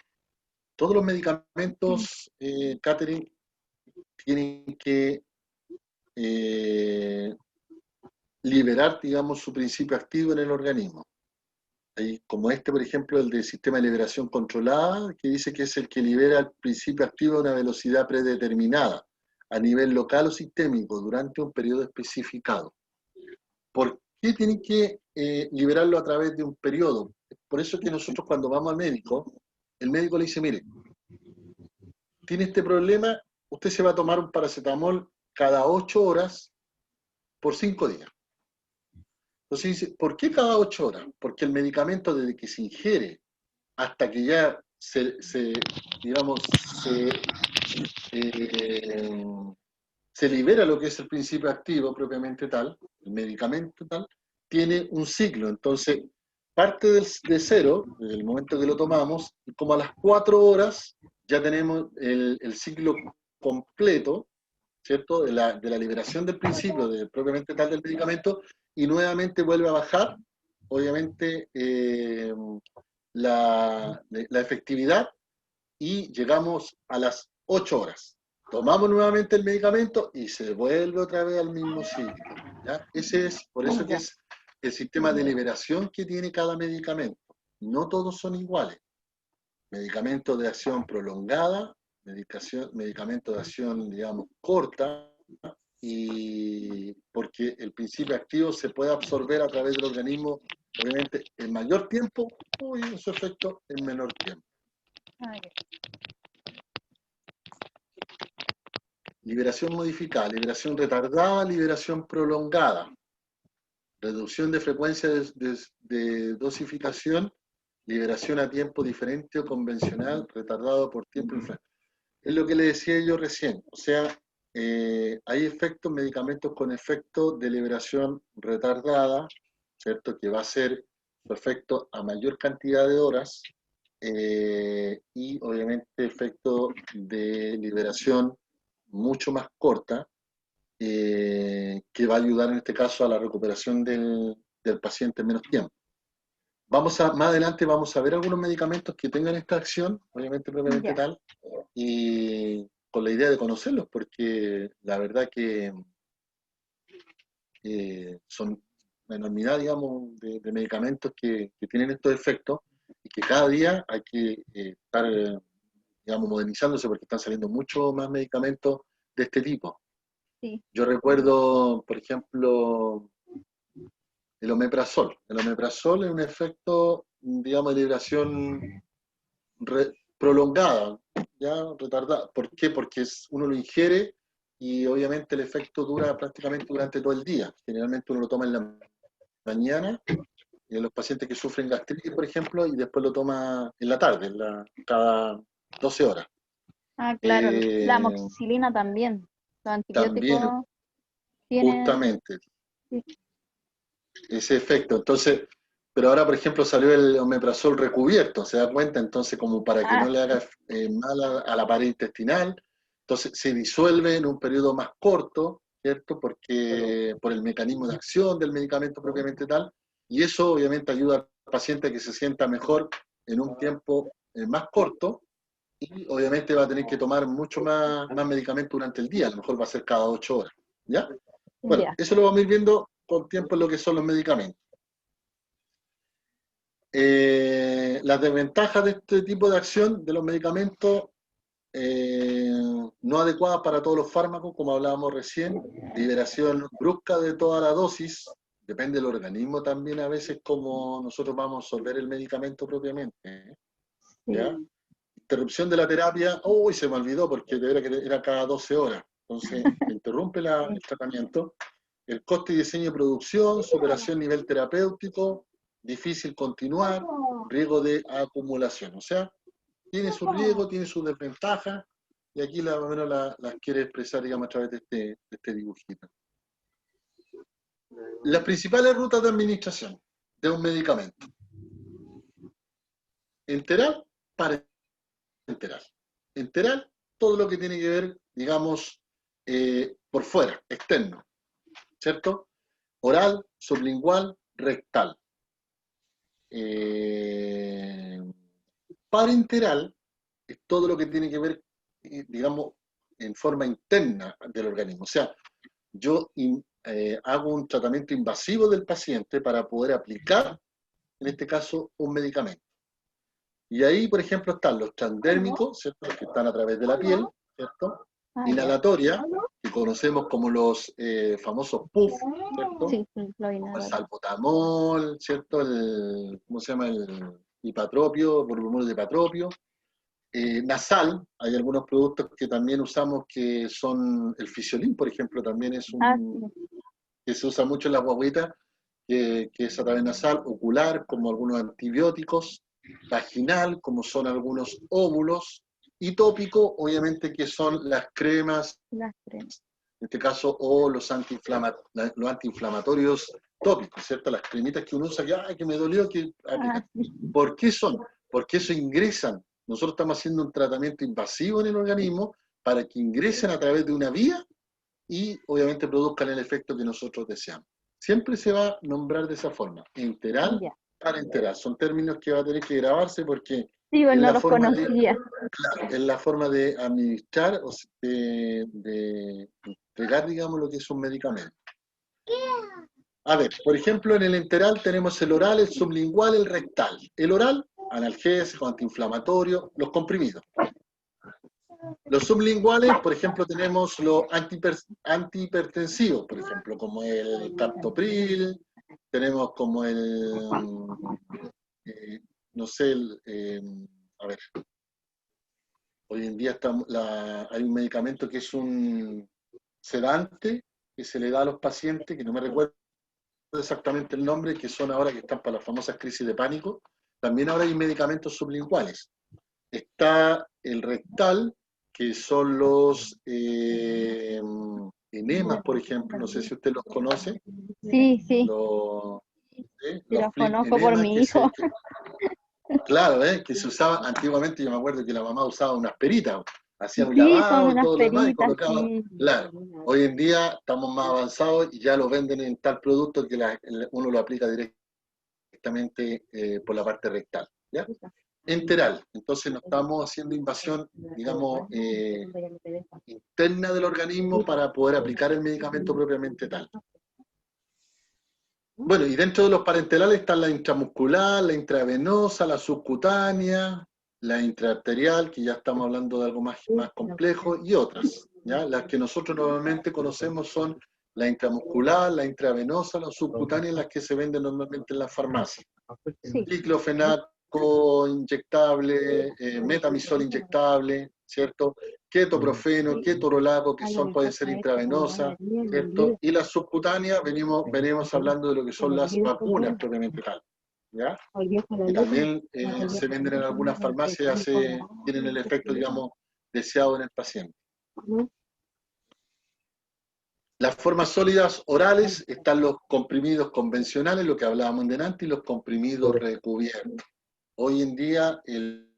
todos los medicamentos, Catherine, tienen que liberar, digamos, su principio activo en el organismo. Como este, por ejemplo, el del sistema de liberación controlada, que dice que es el que libera el principio activo a una velocidad predeterminada, a nivel local o sistémico, durante un periodo especificado. ¿Por qué tienen que liberarlo a través de un periodo? Por eso es que nosotros cuando vamos al médico, el médico le dice, mire, tiene este problema, usted se va a tomar un paracetamol cada 8 horas por 5 días. Entonces dice, ¿por qué cada 8 horas? Porque el medicamento desde que se ingiere hasta que ya digamos, se libera lo que es el principio activo propiamente tal, el medicamento tal, tiene un ciclo. Entonces, parte de cero, desde el momento que lo tomamos, y como a las 4 horas ya tenemos el ciclo completo, ¿cierto? De la liberación del principio, propiamente tal del medicamento, y nuevamente vuelve a bajar, obviamente, la efectividad, y llegamos a las 8 horas. Tomamos nuevamente el medicamento y se vuelve otra vez al mismo ciclo, ¿ya? Por eso que es el sistema de liberación que tiene cada medicamento. No todos son iguales. Medicamentos de acción prolongada, medicamentos de acción, digamos, corta, y porque el principio activo se puede absorber a través del organismo, obviamente, en mayor tiempo, y su efecto en menor tiempo. Liberación modificada, liberación retardada, liberación prolongada, reducción de frecuencia de dosificación, liberación a tiempo diferente o convencional, retardado por tiempo inferior. Es lo que le decía yo recién, o sea, hay medicamentos con efecto de liberación retardada, ¿cierto? Que va a ser su efecto a mayor cantidad de horas, y obviamente efecto de liberación mucho más corta, que va a ayudar en este caso a la recuperación del paciente en menos tiempo. Más adelante vamos a ver algunos medicamentos que tengan esta acción, obviamente propiamente tal, y con la idea de conocerlos, porque la verdad que son una enormidad, digamos, de medicamentos que tienen estos efectos, y que cada día hay que estar, digamos, modernizándose, porque están saliendo muchos más medicamentos de este tipo. Sí. Yo recuerdo, por ejemplo, el omeprazol. El omeprazol es un efecto, digamos, de liberación prolongada, ya retardada. ¿Por qué? Porque uno lo ingiere y obviamente el efecto dura prácticamente durante todo el día. Generalmente uno lo toma en la mañana, y en los pacientes que sufren gastritis, por ejemplo, y después lo toma en la tarde, cada 12 horas. Ah, claro, la amoxicilina también. Los antibióticos También, tienen... justamente, Sí. ese efecto. Entonces, pero ahora, por ejemplo, salió el omeprazol recubierto, ¿se da cuenta? Entonces, como para que no le haga mal a la pared intestinal, entonces se disuelve en un periodo más corto, ¿cierto? Porque por el mecanismo de acción del medicamento propiamente tal, y eso obviamente ayuda al paciente a que se sienta mejor en un tiempo más corto, y obviamente va a tener que tomar mucho más medicamento durante el día, a lo mejor va a ser cada 8 horas, ¿ya? Bueno, Ya. eso lo vamos a ir viendo con tiempo en lo que son los medicamentos. Las desventajas de este tipo de acción de los medicamentos no adecuadas para todos los fármacos, como hablábamos recién, liberación brusca de toda la dosis, depende del organismo también a veces como nosotros vamos a absorber el medicamento propiamente, ¿ya? Sí. Interrupción de la terapia, uy, se me olvidó porque de verdad que era cada 12 horas, entonces se interrumpe el tratamiento. El coste y diseño de producción, superación nivel terapéutico, difícil continuar, riesgo de acumulación. O sea, tiene su riesgo, tiene sus desventajas, y aquí más o menos las quiere expresar, digamos, a través de este dibujito. Las principales rutas de administración de un medicamento. Enteral, parenteral. Enteral, todo lo que tiene que ver, digamos, por fuera, externo, ¿cierto? Oral, sublingual, rectal. Parenteral es todo lo que tiene que ver, digamos, en forma interna del organismo. O sea, yo hago un tratamiento invasivo del paciente para poder aplicar, en este caso, un medicamento. Y ahí, por ejemplo, están los transdérmicos, ¿cierto? Que están a través de la piel, ¿cierto? Inhalatoria, que conocemos como los famosos PUF, ¿cierto? Sí, Como el salbutamol, ¿cierto? ¿Cómo se llama? El hipatropio, borumol de hipatropio. Nasal, hay algunos productos que también usamos que son, el fisiolín, por ejemplo, también es que se usa mucho en las guaguitas, que es a través nasal, ocular, como algunos antibióticos, vaginal, como son algunos óvulos, y tópico, obviamente, que son las cremas, en este caso, o los antiinflamatorios tópicos, ¿cierto? Las cremitas que uno usa, que me dolió, que aplica. ¿Por qué son? Porque eso ingresan. Nosotros estamos haciendo un tratamiento invasivo en el organismo para que ingresen a través de una vía y obviamente produzcan el efecto que nosotros deseamos. Siempre se va a nombrar de esa forma, enteral, parenteral. Son términos que va a tener que grabarse porque sí, es, no la los forma conocía. claro, es la forma de administrar o de entregar, digamos, lo que es un medicamento. A ver, por ejemplo, en el enteral tenemos el oral, el sublingual, el rectal. El oral, analgésico, antiinflamatorio, los comprimidos. Los sublinguales, por ejemplo, tenemos los antihipertensivos, por ejemplo, como el captopril, tenemos como no sé, a ver, hoy en día hay un medicamento que es un sedante que se le da a los pacientes, que no me recuerdo exactamente el nombre, que son ahora que están para las famosas crisis de pánico. También ahora hay medicamentos sublinguales. Está el rectal, que son los enemas, por ejemplo, no sé si usted los conoce. Sí, sí. Los, Los flip conozco por enemas mi hijo. claro, que se usaba antiguamente. Yo me acuerdo que la mamá usaba unas peritas, hacía un Sí, son lavado y unas todo lo demás y peritas, colocaba. sí. Claro, hoy en día estamos más avanzados y ya lo venden en tal producto que uno lo aplica directamente por la parte rectal, ¿ya? Enteral, entonces no estamos haciendo invasión, digamos, interna del organismo para poder aplicar el medicamento propiamente tal. Bueno, y dentro de los parenterales están la intramuscular, la intravenosa, la subcutánea, la intraarterial, que ya estamos hablando de algo más complejo, y otras, ¿ya? Las que nosotros normalmente conocemos son la intramuscular, la intravenosa, la subcutánea, las que se venden normalmente en las farmacias. Sí. Diclofenaco inyectable, metamisol inyectable, ¿cierto? Ketoprofeno, ketorolaco, que pueden ser intravenosas, ¿cierto? Y las subcutáneas, venimos hablando de lo que son las vacunas propiamente tal, ¿ya? Que también se venden en algunas farmacias, tienen el efecto, digamos, deseado en el paciente. Las formas sólidas orales están los comprimidos convencionales, lo que hablábamos delante, y los comprimidos recubiertos. Hoy en día el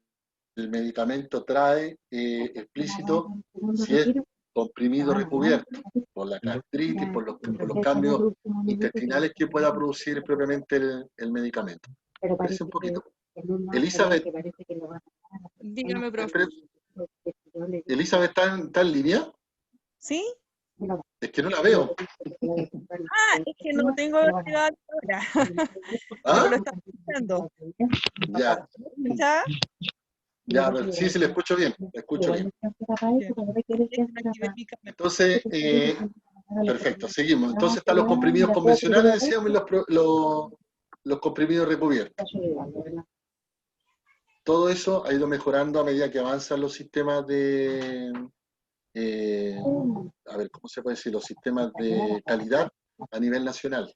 medicamento trae explícito si es comprimido recubierto. por la gastritis, por los cambios intestinales que pueda producir propiamente el medicamento. Parece un poquito. Elizabeth, Dígame, profe. Elizabeth, ¿está en línea? ¿Sí? Es que no la veo. Ah, es que no tengo activada ahora. ¿Ah? Pero lo estaba escuchando. Ya, ¿Ya? ya, a ver, sí, sí, le escucho bien, le escucho bien. Entonces, perfecto, seguimos. Entonces están los comprimidos convencionales, decíamos, y los comprimidos recubiertos. Todo eso ha ido mejorando a medida que avanzan los sistemas de, a ver, ¿cómo se puede decir? Los sistemas de calidad a nivel nacional.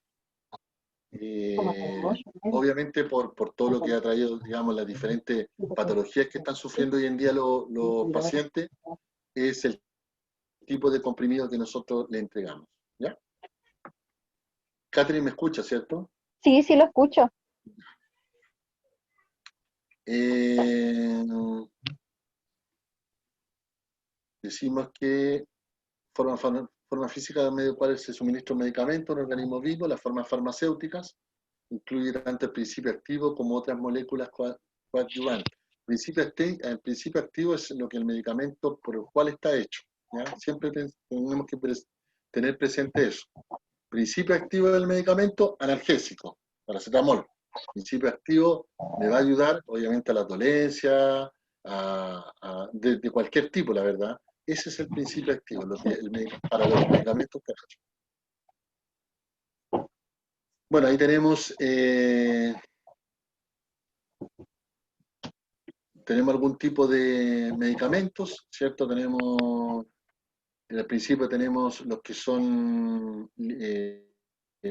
Obviamente por todo lo que ha traído, digamos, las diferentes patologías que están sufriendo hoy en día los pacientes, es el tipo de comprimido que nosotros le entregamos. ¿Ya? Catherine, ¿me escucha, cierto? Sí, sí lo escucho. Decimos que forma física de medio cual se suministra un medicamento a un organismo vivo, las formas farmacéuticas, incluye tanto el principio activo como otras moléculas coadyuvantes. El principio activo es lo que el medicamento por el cual está hecho. ¿Ya? Siempre tenemos que tener presente eso. Principio activo del medicamento, analgésico, paracetamol. Principio activo me va a ayudar, obviamente, a la dolencia, de cualquier tipo, la verdad. Ese es el principio activo, para los medicamentos que ha hecho. Bueno, ahí tenemos algún tipo de medicamentos, ¿cierto? En el principio tenemos los que son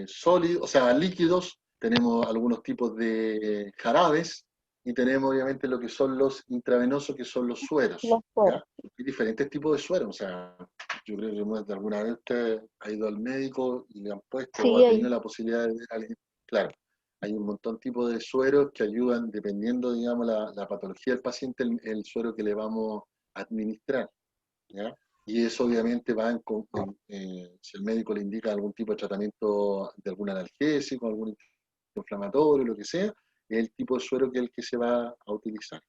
sólidos, o sea, líquidos, tenemos algunos tipos de jarabes y tenemos obviamente lo que son los intravenosos, que son los sueros. Los sueros. Hay diferentes tipos de sueros, o sea, yo creo que alguna vez usted ha ido al médico y le han puesto Sí, o ha tenido la posibilidad de ver a alguien. Claro, hay un montón de tipos de sueros que ayudan, dependiendo, digamos, la patología del paciente, el suero que le vamos a administrar, ¿ya? Y eso obviamente va si el médico le indica algún tipo de tratamiento de algún analgésico, algún inflamatorio, lo que sea, es el tipo de suero que es el que se va a utilizar.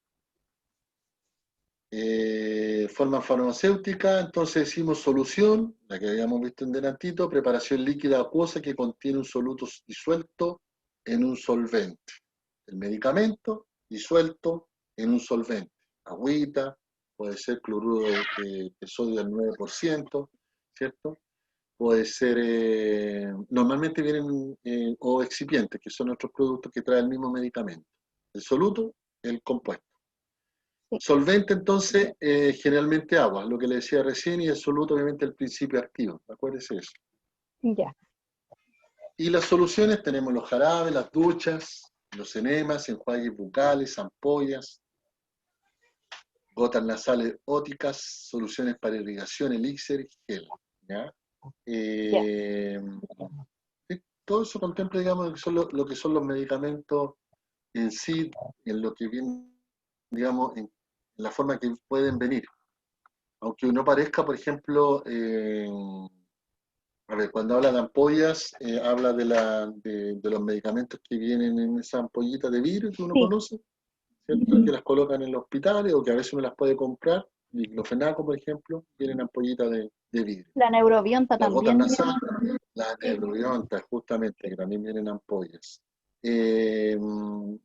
Forma farmacéutica, entonces decimos solución, la que habíamos visto en delantito, preparación líquida acuosa que contiene un soluto disuelto en un solvente. El medicamento disuelto en un solvente. Agüita, puede ser cloruro de sodio al 9%, ¿cierto? Puede ser, normalmente vienen o excipientes, que son otros productos que trae el mismo medicamento. El soluto, el compuesto. Sí. Solvente, entonces, generalmente agua, lo que le decía recién, y el soluto, obviamente, el principio activo. Acuérdese eso. Ya. Y las soluciones tenemos los jarabes, las duchas, los enemas, enjuagues bucales, ampollas, gotas nasales óticas, soluciones para irrigación, elixir, gel. ¿Ya? Sí, todo eso contempla, digamos, lo que son los medicamentos en sí, en lo que viene, digamos, en la forma que pueden venir. Aunque no parezca, por ejemplo, a ver, cuando habla de ampollas, habla de los medicamentos que vienen en esa ampollita de vidrio que uno Sí. conoce, ¿cierto? Que las colocan en los hospitales o que a veces uno las puede comprar. Diclofenaco, por ejemplo, vienen ampollitas de vidrio. La neurobionta Las gotas también. nasales, las neurobiontas, justamente, que también vienen ampollas. El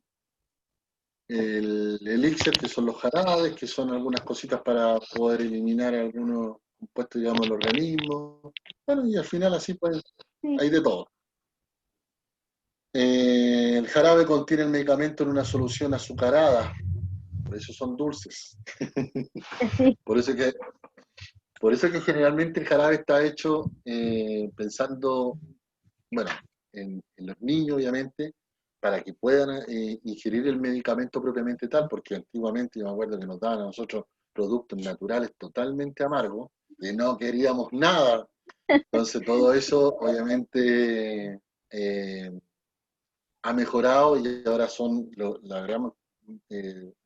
elixir, que son los jarabes, que son algunas cositas para poder eliminar algunos compuestos, digamos, del organismo. Bueno, y al final así pues Sí. hay de todo. El jarabe contiene el medicamento en una solución azucarada, por eso son dulces. Sí. Por eso que generalmente el jarabe está hecho pensando, bueno, en los niños, obviamente, para que puedan ingerir el medicamento propiamente tal, porque antiguamente yo me acuerdo que nos daban a nosotros productos naturales totalmente amargos, y no queríamos nada. Entonces todo eso, obviamente, ha mejorado y ahora son la gran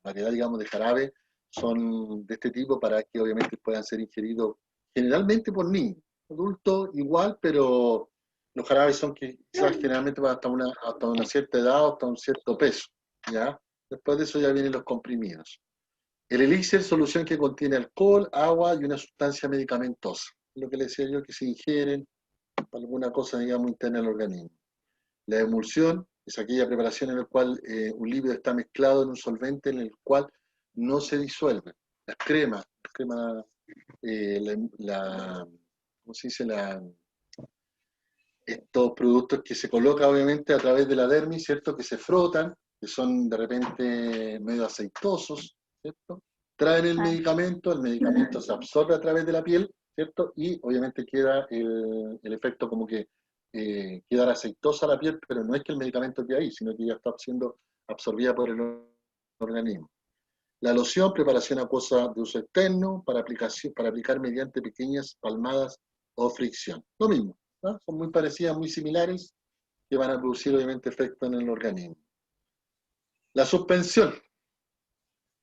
variedad, digamos, de jarabe son de este tipo para que obviamente puedan ser ingeridos generalmente por niños. adulto igual, pero los jarabes son quizás generalmente hasta una cierta edad o hasta un cierto peso, ¿ya? Después de eso ya vienen los comprimidos. El elixir, solución que contiene alcohol, agua y una sustancia medicamentosa. Lo que les decía yo, que se ingieren alguna cosa, digamos, interna al organismo. La emulsión es aquella preparación en la cual un líquido está mezclado en un solvente en el cual no se disuelve. Las cremas, ¿cómo se dice? Estos productos que se colocan obviamente a través de la dermis, ¿cierto? Que se frotan, que son de repente medio aceitosos, ¿cierto? Traen el medicamento se absorbe a través de la piel, ¿cierto? Y obviamente queda el efecto como que queda aceitosa la piel, pero no es que el medicamento quede ahí, sino que ya está siendo absorbida por el organismo. La loción, preparación acuosa de uso externo, para aplicar mediante pequeñas palmadas o fricción. Lo mismo, ¿no? Son muy parecidas, muy similares, que van a producir obviamente efecto en el organismo. La suspensión.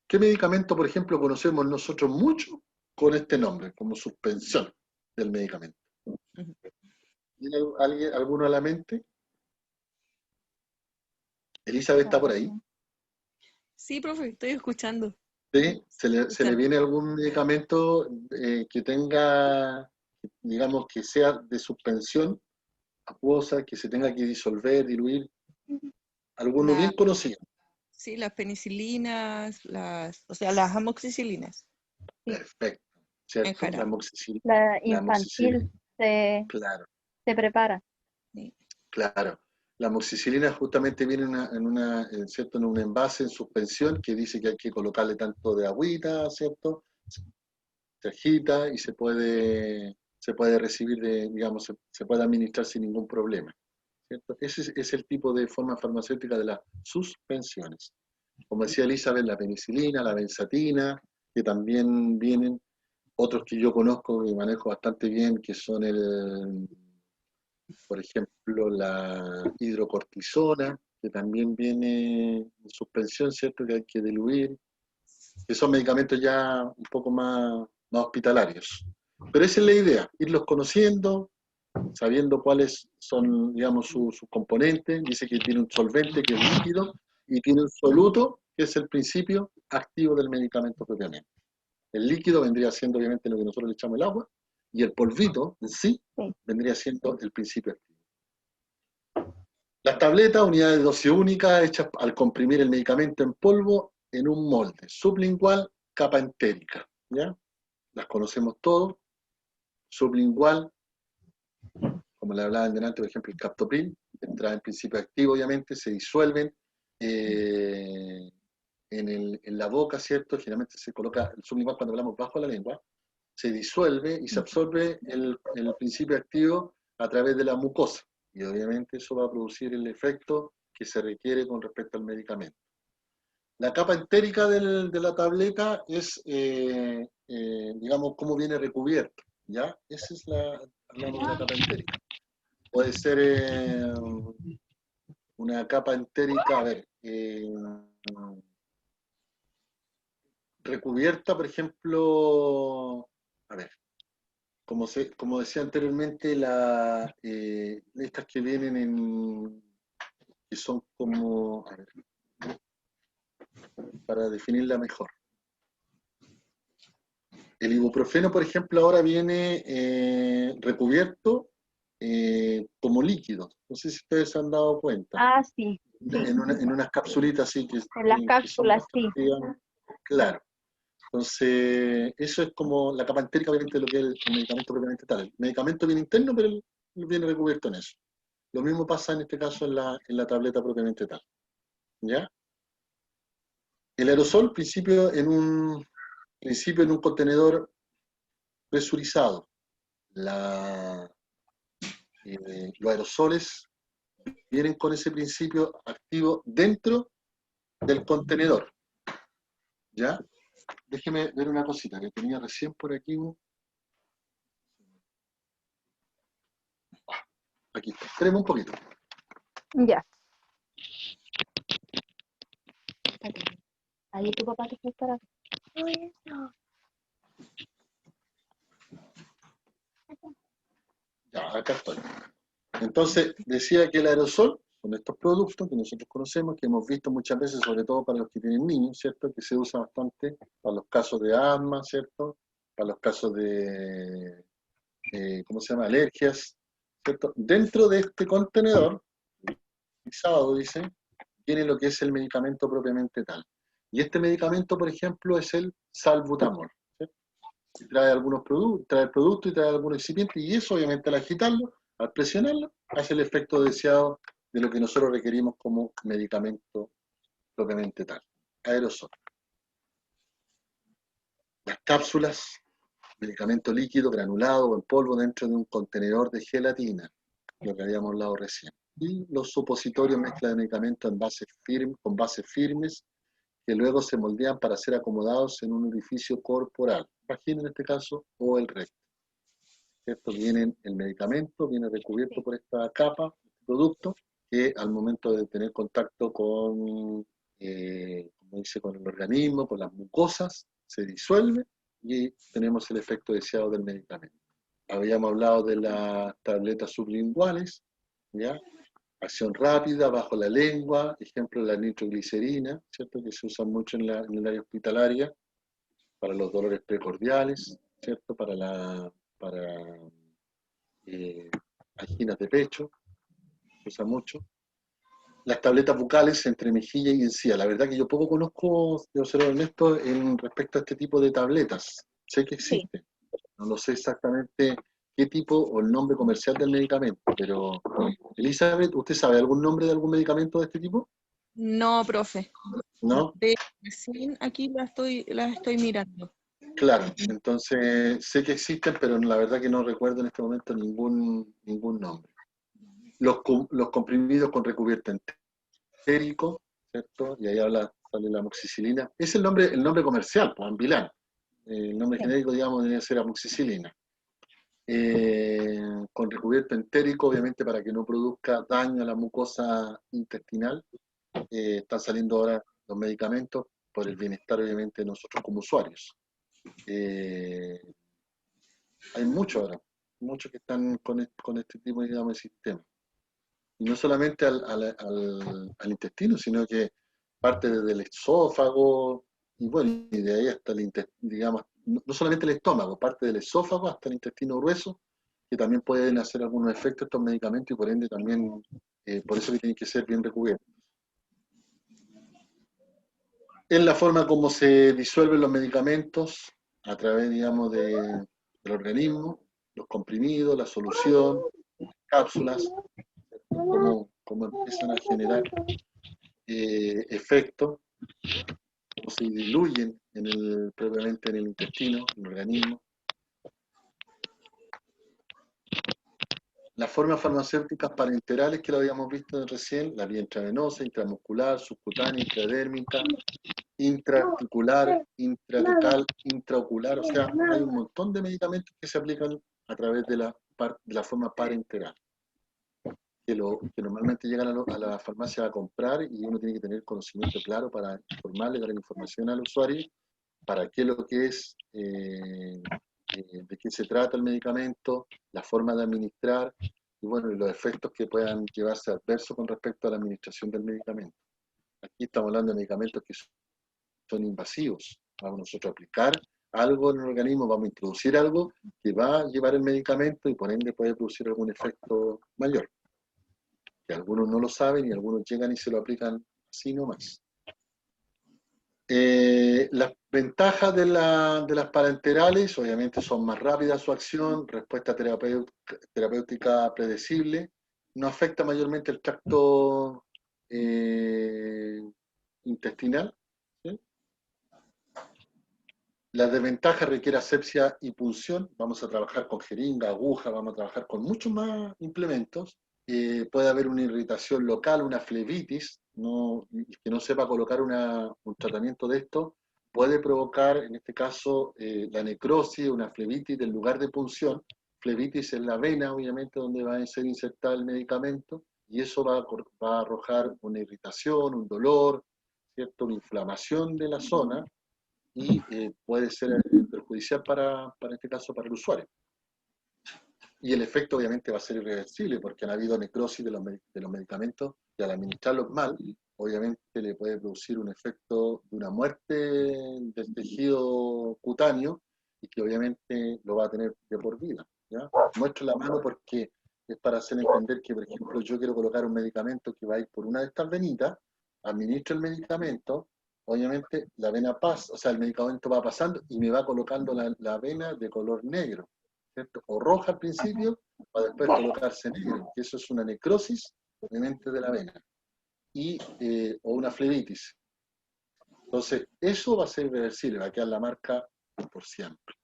¿Qué medicamento, por ejemplo, conocemos nosotros mucho con este nombre, como suspensión del medicamento? ¿Tiene alguno a la mente? Elizabeth está por ahí. Sí, profe, estoy escuchando. ¿Sí? ¿Se le viene algún medicamento que tenga, digamos, que sea de suspensión acuosa, que se tenga que disolver, diluir? Alguno bien conocido. Sí, las penicilinas, o sea, las amoxicilinas. Perfecto. ¿Cierto? La amoxicilina. La infantil Claro, se prepara. Sí. claro. La amoxicilina justamente viene ¿cierto? En un envase en suspensión que dice que hay que colocarle tanto de agüita, ¿cierto? Se agita y se puede recibir, digamos, se puede administrar sin ningún problema, ¿cierto? Ese es el tipo de forma farmacéutica de las suspensiones. Como decía Elizabeth, la penicilina, la benzatina, que también vienen, otros que yo conozco y manejo bastante bien, que son por ejemplo, la hidrocortisona, que también viene en suspensión, ¿cierto? Que hay que diluir, que son medicamentos ya un poco más hospitalarios. Pero esa es la idea, irlos conociendo, sabiendo cuáles son, digamos, sus componentes. Dice que tiene un solvente que es líquido y tiene un soluto, que es el principio activo del medicamento propiamente. El líquido vendría siendo obviamente lo que nosotros le echamos el agua, y el polvito en sí vendría siendo el principio activo. Las tabletas, unidades de dosis única, hechas al comprimir el medicamento en polvo en un molde. Sublingual, capa entérica. ¿Ya? Las conocemos todos. Sublingual, como le hablaba delante, por ejemplo, el captopril, entra en principio activo, obviamente, se disuelven en la boca, ¿cierto? Generalmente se coloca el sublingual cuando hablamos bajo la lengua, se disuelve y se absorbe el principio activo a través de la mucosa. Y obviamente eso va a producir el efecto que se requiere con respecto al medicamento. La capa entérica de la tableta es, digamos, cómo viene recubierto, ¿ya? Esa es hablamos de la capa entérica. Puede ser una capa entérica, a ver, recubierta, por ejemplo, a ver, como decía anteriormente, estas que vienen que son como, a ver, para definirla mejor. El ibuprofeno, por ejemplo, ahora viene recubierto como líquido. No sé si ustedes se han dado cuenta. Ah, sí. En unas capsulitas así que, En las cápsulas, sí. Claro. Entonces, eso es como la capa entérica, obviamente, de lo que es el medicamento propiamente tal. El medicamento viene interno, pero viene recubierto en eso. Lo mismo pasa en este caso en la tableta propiamente tal. ¿Ya? El aerosol, principio en un contenedor presurizado. Los aerosoles vienen con ese principio activo dentro del contenedor. ¿Ya? Déjeme ver una cosita que tenía recién por aquí. Aquí está. Espéreme un poquito. Ya. Ahí tu papá te fue para. acá estoy. Entonces, decía que el aerosol son estos productos que nosotros conocemos, que hemos visto muchas veces, sobre todo para los que tienen niños, ¿cierto? Que se usa bastante para los casos de asma, ¿cierto? Para los casos de, ¿cómo se llama? Alergias, ¿cierto? Dentro de este contenedor, dice, tiene lo que es el medicamento propiamente tal. Y este medicamento, por ejemplo, es el salbutamol. ¿Sí? Trae algunos productos, trae el producto y trae algunos excipientes, y eso obviamente al agitarlo, al presionarlo, hace el efecto deseado de lo que nosotros requerimos como medicamento propiamente tal. Aerosol. Las cápsulas, medicamento líquido, granulado o en polvo dentro de un contenedor de gelatina, lo que habíamos hablado recién. Y los supositorios, mezcla de medicamentos en con bases firmes, que luego se moldean para ser acomodados en un orificio corporal, vagina en este caso, o el recto. ¿Cierto? El medicamento viene recubierto por esta capa, producto, que al momento de tener contacto con, como dice, con el organismo, con las mucosas, se disuelve y tenemos el efecto deseado del medicamento. Habíamos hablado de las tabletas sublinguales, ¿ya? Acción rápida, bajo la lengua, ejemplo la nitroglicerina, ¿cierto? Que se usa mucho en el área hospitalaria, para los dolores precordiales, ¿cierto? Para anginas de pecho, se usa mucho. Las tabletas bucales entre mejilla y encía. La verdad que yo poco conozco, debo ser honesto, en respecto a este tipo de tabletas. Sé que existe. No lo sé exactamente qué tipo o el nombre comercial del medicamento, pero Elizabeth, ¿usted sabe algún nombre de algún medicamento de este tipo? No, profe. ¿No? Recién aquí la estoy mirando. Claro, entonces sé que existen, pero la verdad que no recuerdo en este momento ningún nombre. Los comprimidos con recubierto entérico, ¿cierto? Y ahí sale la amoxicilina. Es el nombre comercial, pues, Ambilán. El nombre genérico, digamos, debería ser amoxicilina. Con recubierto entérico, obviamente para que no produzca daño a la mucosa intestinal. Están saliendo ahora los medicamentos por el bienestar, obviamente, de nosotros como usuarios. Hay muchos ahora, muchos que están con este tipo, digamos, de sistema. Y no solamente al intestino, sino que parte desde el esófago, y bueno, y de ahí hasta el intestino, digamos, no solamente el estómago, parte del esófago hasta el intestino grueso, que también pueden hacer algunos efectos estos medicamentos y por ende también, por eso que tienen que ser bien recubiertos. Es la forma como se disuelven los medicamentos a través, digamos, del organismo, los comprimidos, la solución, cápsulas, cómo empiezan a generar efectos, cómo se diluyen propiamente en el intestino, en el organismo. Las formas farmacéuticas parenterales que lo habíamos visto recién, la vía intravenosa, intramuscular, subcutánea, intradérmica, intraarticular, intratecal, intraocular, o sea, hay un montón de medicamentos que se aplican a través de la forma parenteral, que normalmente llegan a la farmacia a comprar y uno tiene que tener conocimiento claro para informarle, dar información al usuario, para qué es lo que es, de qué se trata el medicamento, la forma de administrar, y bueno, y los efectos que puedan llevarse adversos con respecto a la administración del medicamento. Aquí estamos hablando de medicamentos que son invasivos. Vamos nosotros a aplicar algo en el organismo, vamos a introducir algo que va a llevar el medicamento y por ende puede producir algún efecto mayor. Que algunos no lo saben y algunos llegan y se lo aplican así nomás. Las ventajas de las parenterales, obviamente, son más rápidas su acción, respuesta terapéutica predecible, no afecta mayormente el tracto intestinal. ¿Sí? La desventaja requiere asepsia y punción. Vamos a trabajar con jeringa, aguja, vamos a trabajar con muchos más implementos. Puede haber una irritación local, una flebitis. Que no sepa colocar un tratamiento de esto puede provocar, en este caso, la necrosis, una flebitis del lugar de punción. Flebitis en la vena, obviamente, donde va a ser insertado el medicamento, y eso va a arrojar una irritación, un dolor, ¿cierto? Una inflamación de la zona, y puede ser perjudicial en este caso, para el usuario. Y el efecto obviamente va a ser irreversible, porque han habido necrosis de los medicamentos, y al administrarlos mal, obviamente le puede producir un efecto de una muerte del tejido cutáneo, y que obviamente lo va a tener de por vida. ¿Ya? Muestro la mano porque es para hacer entender que, por ejemplo, yo quiero colocar un medicamento que va a ir por una de estas venitas, administro el medicamento, obviamente la vena pasa, o sea, el medicamento va pasando y me va colocando la vena de color negro, ¿cierto? O roja al principio, para después colocarse negro, que eso es una necrosis, obviamente, de la vena, y, o una flebitis. Entonces, eso va a ser irreversible, va a quedar la marca por siempre.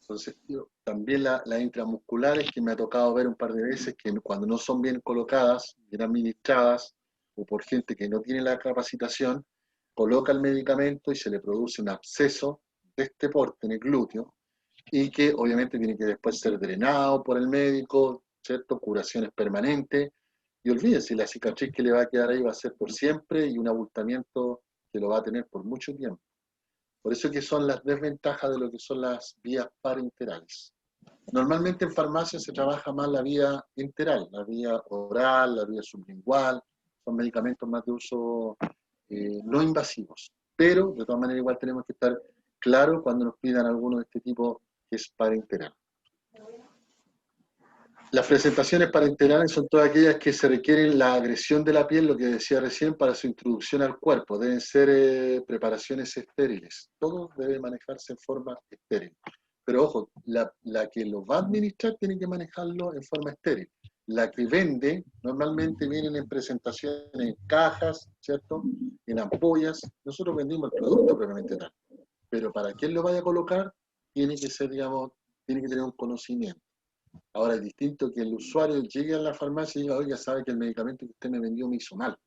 Entonces, también las intramusculares que me ha tocado ver un par de veces, que cuando no son bien colocadas, bien administradas, o por gente que no tiene la capacitación, coloca el medicamento y se le produce un absceso de este porte en el glúteo, y que obviamente tiene que después ser drenado por el médico, ¿cierto? Curaciones permanentes, y olvídense, la cicatriz que le va a quedar ahí va a ser por siempre, y un abultamiento que lo va a tener por mucho tiempo. Por eso que son las desventajas de lo que son las vías parenterales. Normalmente en farmacia se trabaja más la vía enteral, la vía oral, la vía sublingual, son medicamentos más de uso no invasivos. Pero de todas maneras igual tenemos que estar claros cuando nos pidan alguno de este tipo que es parenteral. Las presentaciones parenterales son todas aquellas que se requieren la agresión de la piel, lo que decía recién, para su introducción al cuerpo. Deben ser preparaciones estériles. Todo debe manejarse en forma estéril. Pero ojo, la que lo va a administrar tiene que manejarlo en forma estéril. La que vende, normalmente vienen en presentaciones en cajas, ¿cierto? En ampollas. Nosotros vendimos el producto propiamente tal. Pero para quien lo vaya a colocar, tiene que ser, digamos, tiene que tener un conocimiento. Ahora es distinto que el usuario llegue a la farmacia y diga, oiga, sabe que el medicamento que usted me vendió me hizo mal.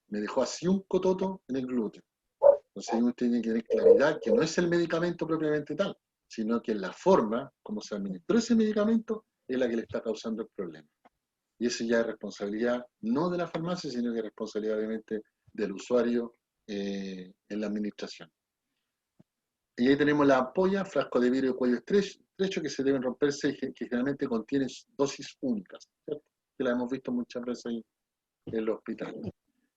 Me dejó así un cototo en el glúteo. Entonces usted tiene que tener claridad que no es el medicamento propiamente tal, sino que la forma como se administró ese medicamento es la que le está causando el problema. Y eso ya es responsabilidad no de la farmacia, sino que es responsabilidad obviamente del usuario en la administración. Y ahí tenemos la ampolla, frasco de vidrio de cuello estrecho que se deben romperse y que generalmente contienen dosis únicas, ¿cierto? Que la hemos visto muchas veces ahí en los hospitales.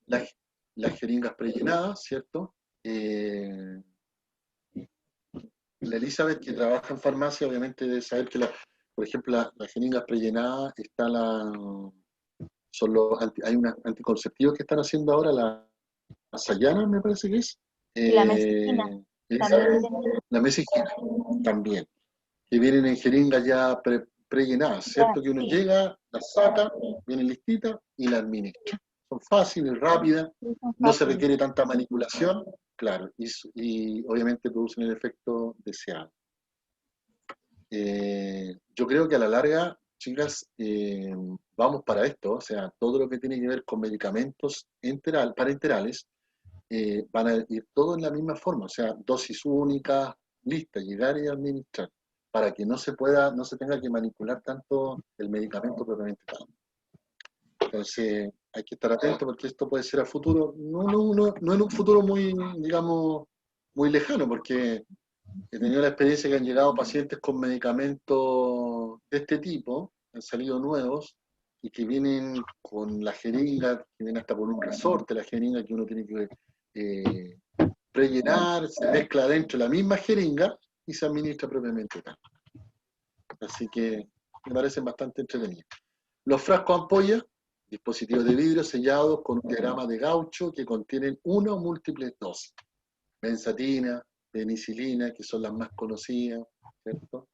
Las jeringas prellenadas, ¿cierto? La Elizabeth, que trabaja en farmacia, obviamente debe saber que, por ejemplo, las jeringas prellenadas, hay unos anticonceptivos que están haciendo ahora, la Sayana, me parece que es. Y la mesicina. La mesicina, también. Que vienen en jeringas ya prellenadas, ¿cierto? Que uno llega, la saca, viene listita y la administra. Son fáciles, rápidas, no se requiere tanta manipulación, claro, y obviamente producen el efecto deseado. Yo creo que a la larga, chicas, vamos para esto, o sea, todo lo que tiene que ver con medicamentos parenterales, van a ir todo en la misma forma, o sea, dosis únicas, lista, llegar y administrar, para que no se tenga que manipular tanto el medicamento propiamente tal. Entonces, hay que estar atento porque esto puede ser a futuro, no en un futuro muy, digamos, muy lejano, porque he tenido la experiencia que han llegado pacientes con medicamentos de este tipo, han salido nuevos, y que vienen con la jeringa, que viene hasta por un resorte, la jeringa que uno tiene que prellenar, se mezcla dentro de la misma jeringa y se administra propiamente tal. Así que me parecen bastante entretenidos. Los frascos ampollas, dispositivos de vidrio sellados con un diagrama de Gaucho que contienen una o múltiples dosis. Benzatina, penicilina, que son las más conocidas, ¿cierto?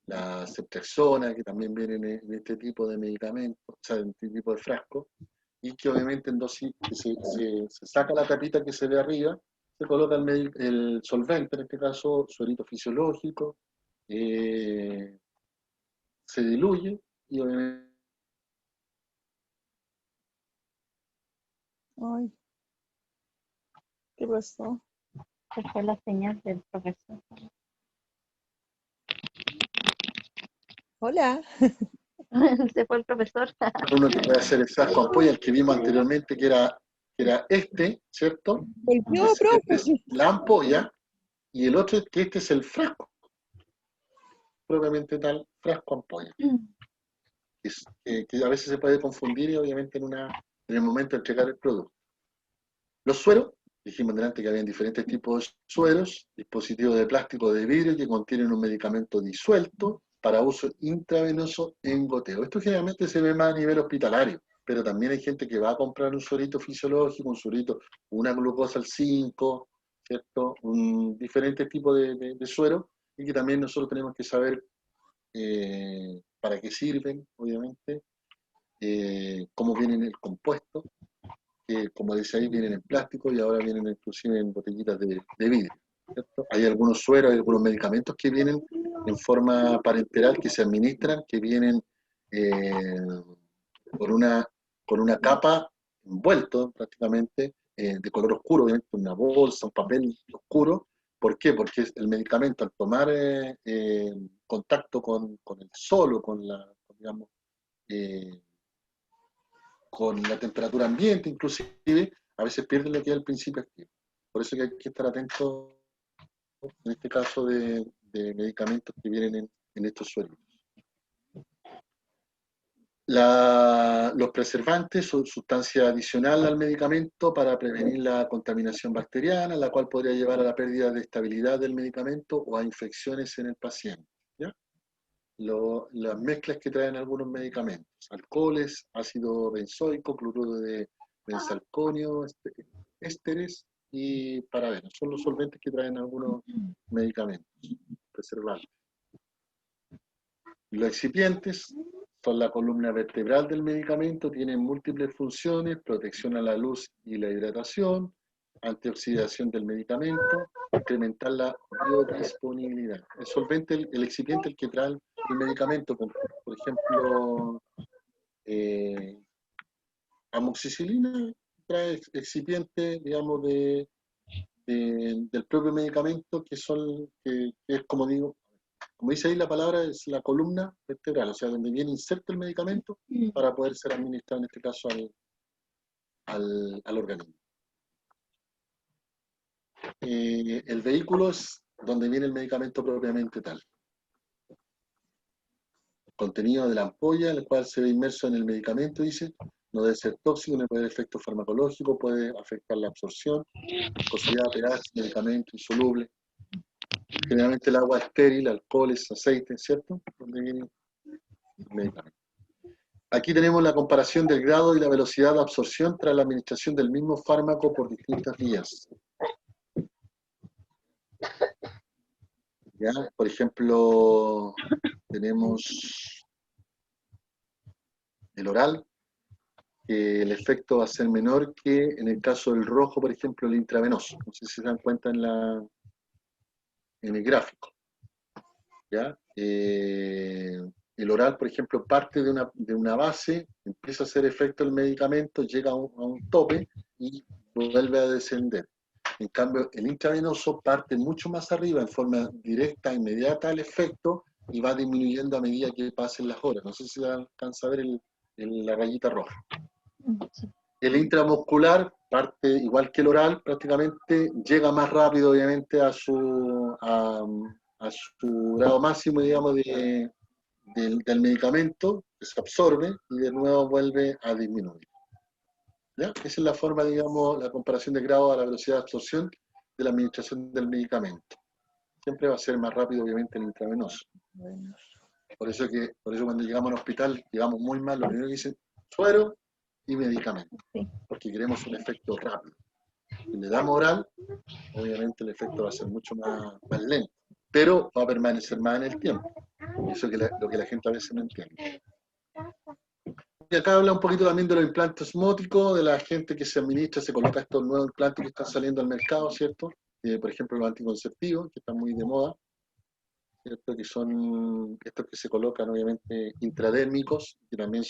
La ceftriaxona, que también vienen en este tipo de medicamentos, o sea, en este tipo de frasco, y que obviamente en dosis, se saca la tapita que se ve arriba, se coloca el solvente, en este caso suerito fisiológico, se diluye y obviamente... Ay, ¿qué pasó? Se fue la señal del profesor. Hola. Se fue el profesor. Uno que puede hacer el frasco ampolla, el que vimos anteriormente, que era este, ¿cierto? Volvió, Este es profe. la ampolla, y el otro es que este es el frasco propiamente tal, frasco ampolla. Que a veces se puede confundir y obviamente en el momento de entregar el producto. Los sueros, dijimos delante que había diferentes tipos de sueros, dispositivos de plástico o de vidrio que contienen un medicamento disuelto para uso intravenoso en goteo. Esto generalmente se ve más a nivel hospitalario, pero también hay gente que va a comprar un suerito fisiológico, un suerito, una glucosa al 5, ¿cierto? Un diferente tipo de suero, y que también nosotros tenemos que saber para qué sirven, obviamente, cómo vienen el compuesto, que como dice ahí, vienen en plástico y ahora vienen inclusive en botellitas de vidrio, ¿cierto? Hay algunos sueros, hay algunos medicamentos que vienen en forma parenteral, que se administran, que vienen con una capa envuelto prácticamente, de color oscuro, obviamente una bolsa, un papel oscuro. ¿Por qué? Porque el medicamento al tomar contacto con el sol o digamos, eh, con la temperatura ambiente inclusive, a veces pierden lo que es el principio activo. Por eso que hay que estar atentos en este caso de medicamentos que vienen en estos suelos. Los preservantes son sustancia adicional al medicamento para prevenir la contaminación bacteriana, la cual podría llevar a la pérdida de estabilidad del medicamento o a infecciones en el paciente, ¿ya? Las mezclas que traen algunos medicamentos, alcoholes, ácido benzoico, cloruro de benzalconio, ésteres y parabenos. Son los solventes que traen algunos medicamentos preservantes. Los excipientes son la columna vertebral del medicamento, tienen múltiples funciones: protección a la luz y la hidratación, antioxidación del medicamento, incrementar la biodisponibilidad. El solvente, el excipiente, el que trae el medicamento, por ejemplo, amoxicilina, trae excipiente, digamos, del propio medicamento, que es como digo, como dice ahí la palabra, es la columna vertebral, o sea, donde viene inserto el medicamento para poder ser administrado, en este caso, al organismo. El vehículo es donde viene el medicamento propiamente tal. Contenido de la ampolla, el cual se ve inmerso en el medicamento, dice, no debe ser tóxico, no puede haber efecto farmacológico, puede afectar la absorción, viscosidad, pH, medicamento insoluble. Generalmente el agua estéril, alcoholes, aceites, ¿cierto? Donde viene el medicamento. Aquí tenemos la comparación del grado y la velocidad de absorción tras la administración del mismo fármaco por distintas vías. ¿Ya? Por ejemplo, tenemos el oral, que el efecto va a ser menor que en el caso del rojo, por ejemplo, el intravenoso. No sé si se dan cuenta en el gráfico. ¿Ya? El oral, por ejemplo, parte de una base, empieza a hacer efecto el medicamento, llega a un tope y vuelve a descender. En cambio, el intravenoso parte mucho más arriba, en forma directa, inmediata al efecto, y va disminuyendo a medida que pasen las horas. No sé si se alcanza a ver la rayita roja. El intramuscular parte igual que el oral, prácticamente llega más rápido, obviamente, a su grado máximo, digamos, del medicamento, que se absorbe y de nuevo vuelve a disminuir. ¿Ya? Esa es la forma, digamos, la comparación de grado a la velocidad de absorción de la administración del medicamento. Siempre va a ser más rápido, obviamente, el intravenoso. Por eso cuando llegamos al hospital, llegamos muy mal, lo primero que dicen, suero y medicamento, porque queremos un efecto rápido. Si le damos oral, obviamente el efecto va a ser mucho más lento, pero va a permanecer más en el tiempo. Y eso es lo que la gente a veces no entiende. Y acá habla un poquito también de los implantes osmóticos, de la gente que se administra, se coloca estos nuevos implantes que están saliendo al mercado, ¿cierto? Por ejemplo, los anticonceptivos, que están muy de moda, ¿cierto? Que son estos que se colocan, obviamente, intradérmicos, que también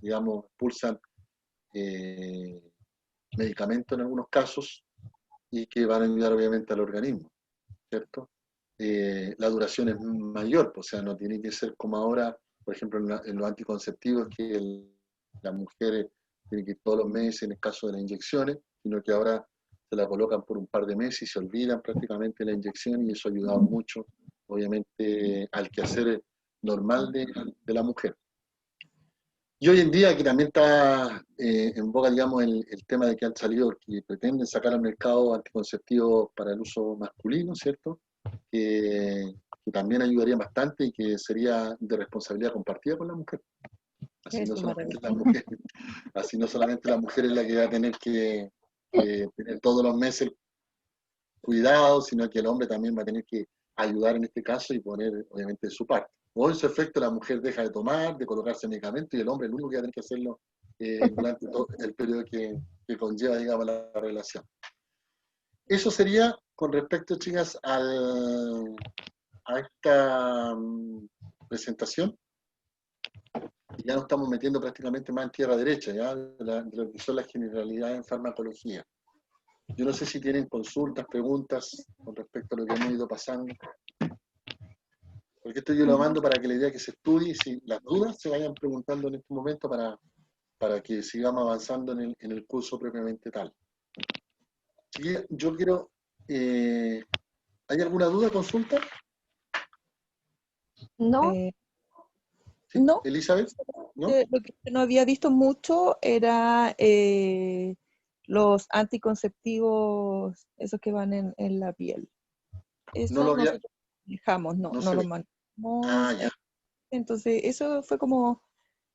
digamos, pulsan medicamentos en algunos casos y que van a ayudar, obviamente, al organismo, ¿cierto? La duración es mayor, o sea, no tiene que ser como ahora, por ejemplo, en los anticonceptivos, que las mujeres tienen que ir todos los meses en el caso de las inyecciones, sino que ahora se la colocan por un par de meses y se olvidan prácticamente la inyección, y eso ha ayudado mucho obviamente, al quehacer normal de la mujer. Y hoy en día, que también está en boga, digamos, el tema de que han salido, que pretenden sacar al mercado anticonceptivos para el uso masculino, ¿cierto? Que también ayudaría bastante y que sería de responsabilidad compartida con la mujer. Así no Eso, solamente maravilla. la mujer, así no solamente la mujer es la que va a tener que tener todos los meses cuidado, sino que el hombre también va a tener que ayudar en este caso y poner, obviamente, de su parte. O en su efecto, la mujer deja de tomar, de colocarse medicamentos, y el hombre es el único que va a tener que hacerlo durante todo el periodo que conlleva, digamos, la relación. Eso sería con respecto, chicas, a esta presentación. Y ya nos estamos metiendo prácticamente más en tierra derecha, ya de lo que son las generalidades en farmacología. Yo no sé si tienen consultas, preguntas con respecto a lo que hemos ido pasando. Porque esto yo lo mando para que la idea que se estudie, si las dudas se vayan preguntando en este momento para que sigamos avanzando en el curso propiamente tal. Chiquilla, yo quiero... ¿hay alguna duda, consulta? No, ¿Sí? No, ¿Elizabeth? ¿No? lo que no había visto mucho era los anticonceptivos, esos que van en la piel. No Eso lo había... nosotros manejamos, No no se lo ve. Ah, manejamos. ya. Entonces, eso fue como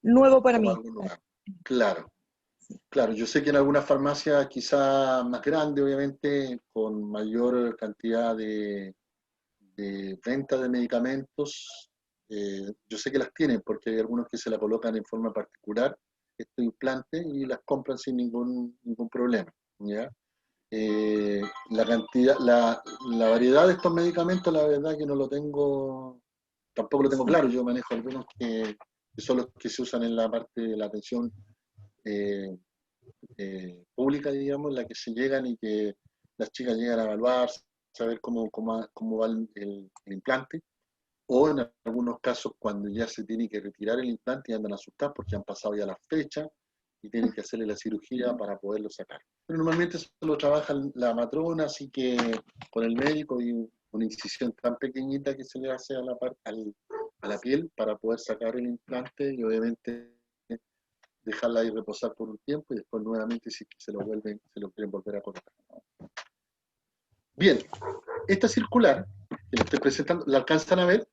nuevo para Como mí. algún lugar. Claro. Claro, yo sé que en algunas farmacias quizá más grandes, obviamente, con mayor cantidad de venta de medicamentos, yo sé que las tienen porque hay algunos que se la colocan en forma particular, este implante, y las compran sin ningún problema, ¿ya? La cantidad, la variedad de estos medicamentos, la verdad que no lo tengo, tampoco lo tengo claro. Yo manejo algunos que son los que se usan en la parte de la atención eh, pública, digamos, en la que se llegan y que las chicas llegan a evaluar, saber cómo va el implante, o en algunos casos cuando ya se tiene que retirar el implante y andan asustados porque han pasado ya las fechas y tienen que hacerle la cirugía para poderlo sacar. Pero normalmente eso lo trabaja la matrona, así que con el médico y una incisión tan pequeñita que se le hace a la piel para poder sacar el implante y obviamente dejarla ahí reposar por un tiempo y después nuevamente si se lo quieren volver a colocar. Bien, esta circular que les estoy presentando, ¿la alcanzan a ver?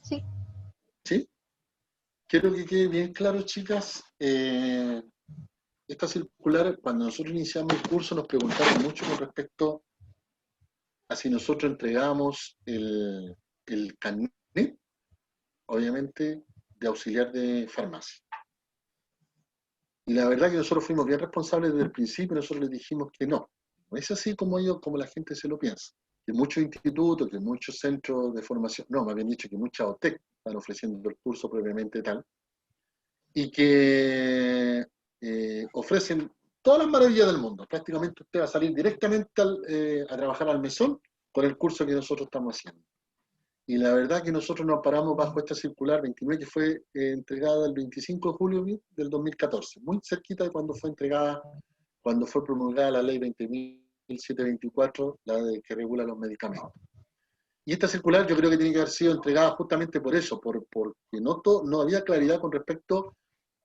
sí. ¿Sí? Quiero que quede bien claro, chicas, esta circular, cuando nosotros iniciamos el curso nos preguntaron mucho con respecto a si nosotros entregamos el carnet, obviamente, de auxiliar de farmacia. Y la verdad que nosotros fuimos bien responsables desde el principio, nosotros les dijimos que no. No es así como la gente se lo piensa. Que muchos institutos, que muchos centros de formación, no, me habían dicho que muchas OTEC están ofreciendo el curso propiamente tal, y que ofrecen todas las maravillas del mundo. Prácticamente usted va a salir directamente a trabajar al mesón con el curso que nosotros estamos haciendo. Y la verdad que nosotros nos paramos bajo esta circular 29 que fue entregada el 25 de julio del 2014, muy cerquita de cuando fue entregada, cuando fue promulgada la ley 20.724, que regula los medicamentos. Y esta circular yo creo que tiene que haber sido entregada justamente por eso, porque no había claridad con respecto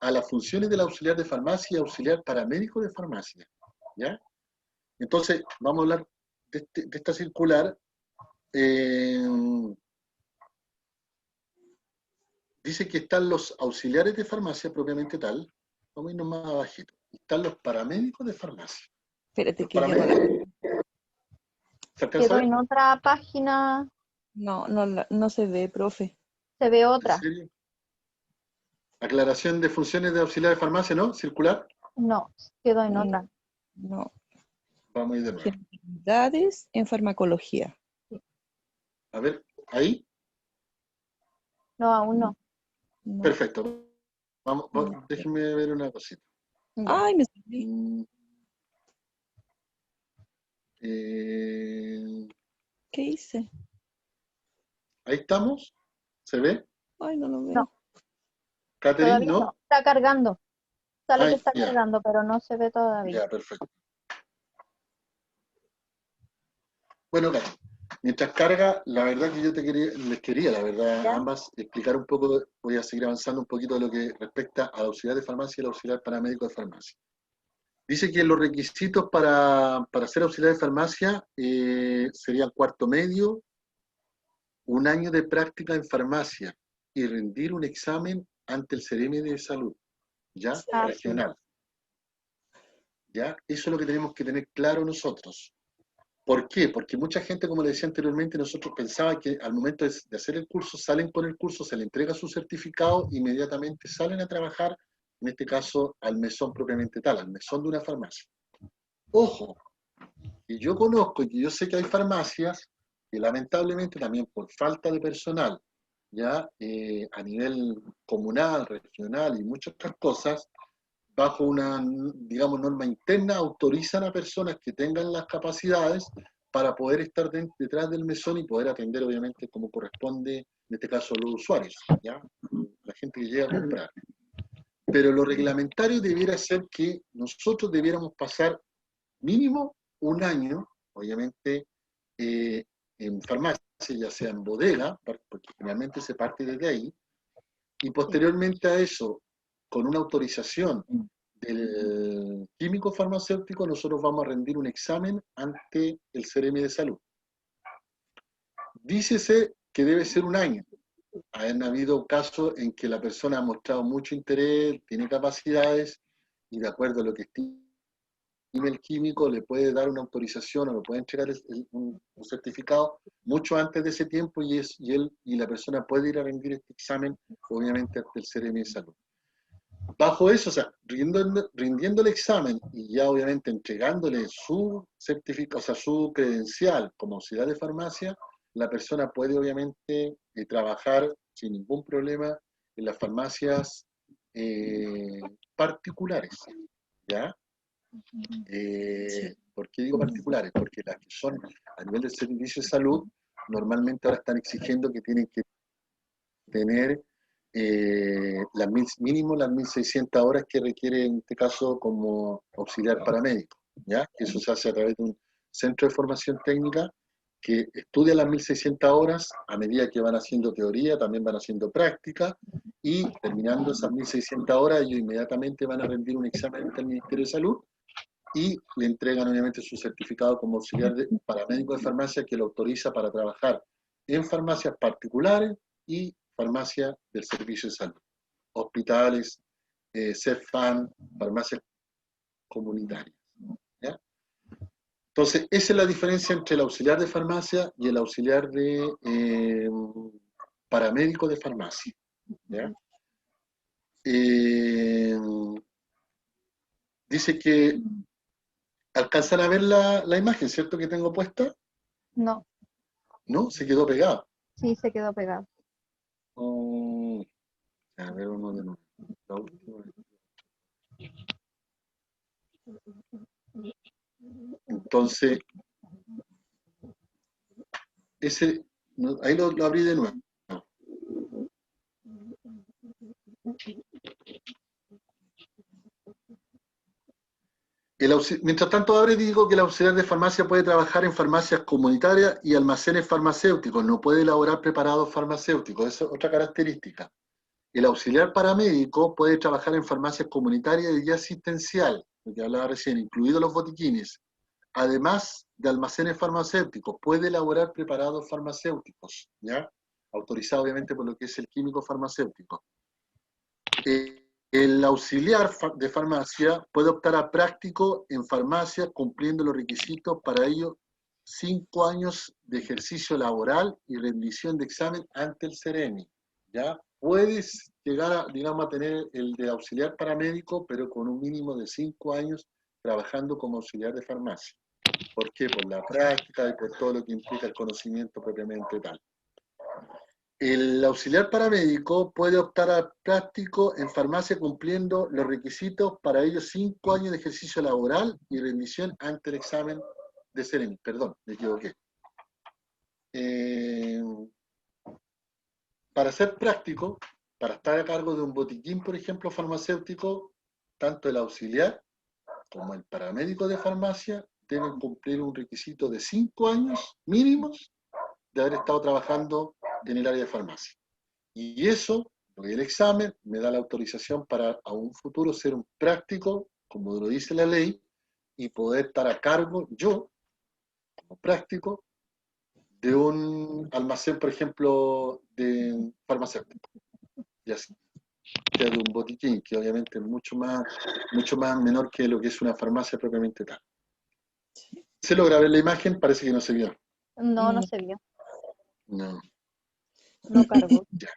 a las funciones del auxiliar de farmacia y auxiliar paramédico de farmacia. ¿Ya? Entonces, vamos a hablar de esta circular. Dice que están los auxiliares de farmacia propiamente tal, vamos a irnos más abajito. Están los paramédicos de farmacia. Espérate Los que yo no la... paramédicos, ¿se alcanza a Quedó ver? en otra página, No se ve, profe. se ve ¿En otra. serio? Aclaración de funciones de auxiliar de farmacia, ¿no? Circular. No, quedó en Mm, otra. No. Vamos a ir de nuevo. Generalidades en farmacología. A ver, ahí. No, aún no. No. Perfecto. Vamos, No. déjenme ver una cosita. Ay, me salí. Mm, eh, ¿Qué hice? ahí estamos. ¿Se ve? Ay, no lo No, veo. Catherine, todavía ¿no? no. Está cargando. Sale Ah, que está ya, cargando, pero no se ve todavía. ya, perfecto. Bueno, Catherine. Mientras carga, la verdad que yo les quería, la verdad, ¿Ya? ambas, explicar un poco, voy a seguir avanzando un poquito de lo que respecta al auxiliar de farmacia y el auxiliar paramédico de farmacia. Dice que los requisitos para ser auxiliar de farmacia serían cuarto medio, un año de práctica en farmacia y rendir un examen ante el Ceremi de Salud, ¿ya? Ah, Regional. ¿Ya? Eso es lo que tenemos que tener claro nosotros. ¿Por qué? Porque mucha gente, como le decía anteriormente, nosotros pensaba que al momento de hacer el curso, salen con el curso, se le entrega su certificado, inmediatamente salen a trabajar, en este caso, al mesón propiamente tal, al mesón de una farmacia. Ojo, que yo conozco y que yo sé que hay farmacias que lamentablemente también por falta de personal, ya a nivel comunal, regional y muchas otras cosas, bajo una, digamos, norma interna, autorizan a personas que tengan las capacidades para poder estar detrás del mesón y poder atender, obviamente, como corresponde, en este caso, a los usuarios, ¿ya? La gente que llega a comprar. Pero lo reglamentario debiera ser que nosotros debiéramos pasar mínimo un año, obviamente, en farmacia, ya sea en bodega, porque generalmente se parte desde ahí, y posteriormente a eso, con una autorización del químico farmacéutico, nosotros vamos a rendir un examen ante el Ceremi de Salud. Dícese que debe ser un año. Han habido casos en que la persona ha mostrado mucho interés, tiene capacidades, y de acuerdo a lo que estime el químico, le puede dar una autorización o le puede entregar un certificado mucho antes de ese tiempo, y la persona puede ir a rendir este examen, obviamente, ante el Ceremi de Salud. Bajo eso, o sea, rindiendo el examen y ya obviamente entregándole su certificado, o sea, su credencial como auxiliar de farmacia, la persona puede obviamente trabajar sin ningún problema en las farmacias particulares, ¿ya? ¿Por qué digo particulares? Porque las que son a nivel del servicio de salud, normalmente ahora están exigiendo que tienen que tener mínimo las 1.600 horas que requiere en este caso como auxiliar paramédico, ¿ya? Eso se hace a través de un centro de formación técnica que estudia las 1.600 horas a medida que van haciendo teoría, también van haciendo práctica, y terminando esas 1.600 horas, ellos inmediatamente van a rendir un examen ante el Ministerio de Salud y le entregan obviamente su certificado como auxiliar paramédico de farmacia que lo autoriza para trabajar en farmacias particulares y farmacias del servicio de salud, hospitales, CEFAM, farmacias comunitarias, ¿ya? Entonces, esa es la diferencia entre el auxiliar de farmacia y el auxiliar de paramédico de farmacia, ¿ya? Dice que alcanzan a ver la imagen, ¿cierto? Que tengo puesta. no, ¿No? Se quedó pegado. sí se quedó pegado. Oh, a ver, uno de nuevo. La última. Entonces, ahí lo abrí de nuevo. Mientras tanto abre, digo que el auxiliar de farmacia puede trabajar en farmacias comunitarias y almacenes farmacéuticos, no puede elaborar preparados farmacéuticos, esa es otra característica. El auxiliar paramédico puede trabajar en farmacias comunitarias y asistencial, lo que hablaba recién, incluidos los botiquines, además de almacenes farmacéuticos, puede elaborar preparados farmacéuticos, ¿ya? Autorizado obviamente por lo que es el químico farmacéutico. El auxiliar de farmacia puede optar a práctico en farmacia cumpliendo los requisitos para ello 5 años de ejercicio laboral y rendición de examen ante el Ceremi, ¿ya? Puedes llegar a, digamos, a tener el de auxiliar paramédico, pero con un mínimo de 5 años trabajando como auxiliar de farmacia. ¿Por qué? Por la práctica y por todo lo que implica el conocimiento propiamente tal. El auxiliar paramédico puede optar a práctico en farmacia cumpliendo los requisitos para ello 5 años de ejercicio laboral y rendición ante el examen de Ceremi. Perdón, me equivoqué. Para ser práctico, para estar a cargo de un botiquín, por ejemplo, farmacéutico, tanto el auxiliar como el paramédico de farmacia deben cumplir un requisito de 5 años mínimos de haber estado trabajando en el área de farmacia. Y eso, doy el examen, me da la autorización para a un futuro ser un práctico, como lo dice la ley, y poder estar a cargo, yo, como práctico, de un almacén, por ejemplo, de farmacéutico, ya sea de un botiquín, que obviamente es mucho más menor que lo que es una farmacia propiamente tal. Se logra ver la imagen, parece que no se vio. No, no Mm. se vio. No. No cargó. Ya.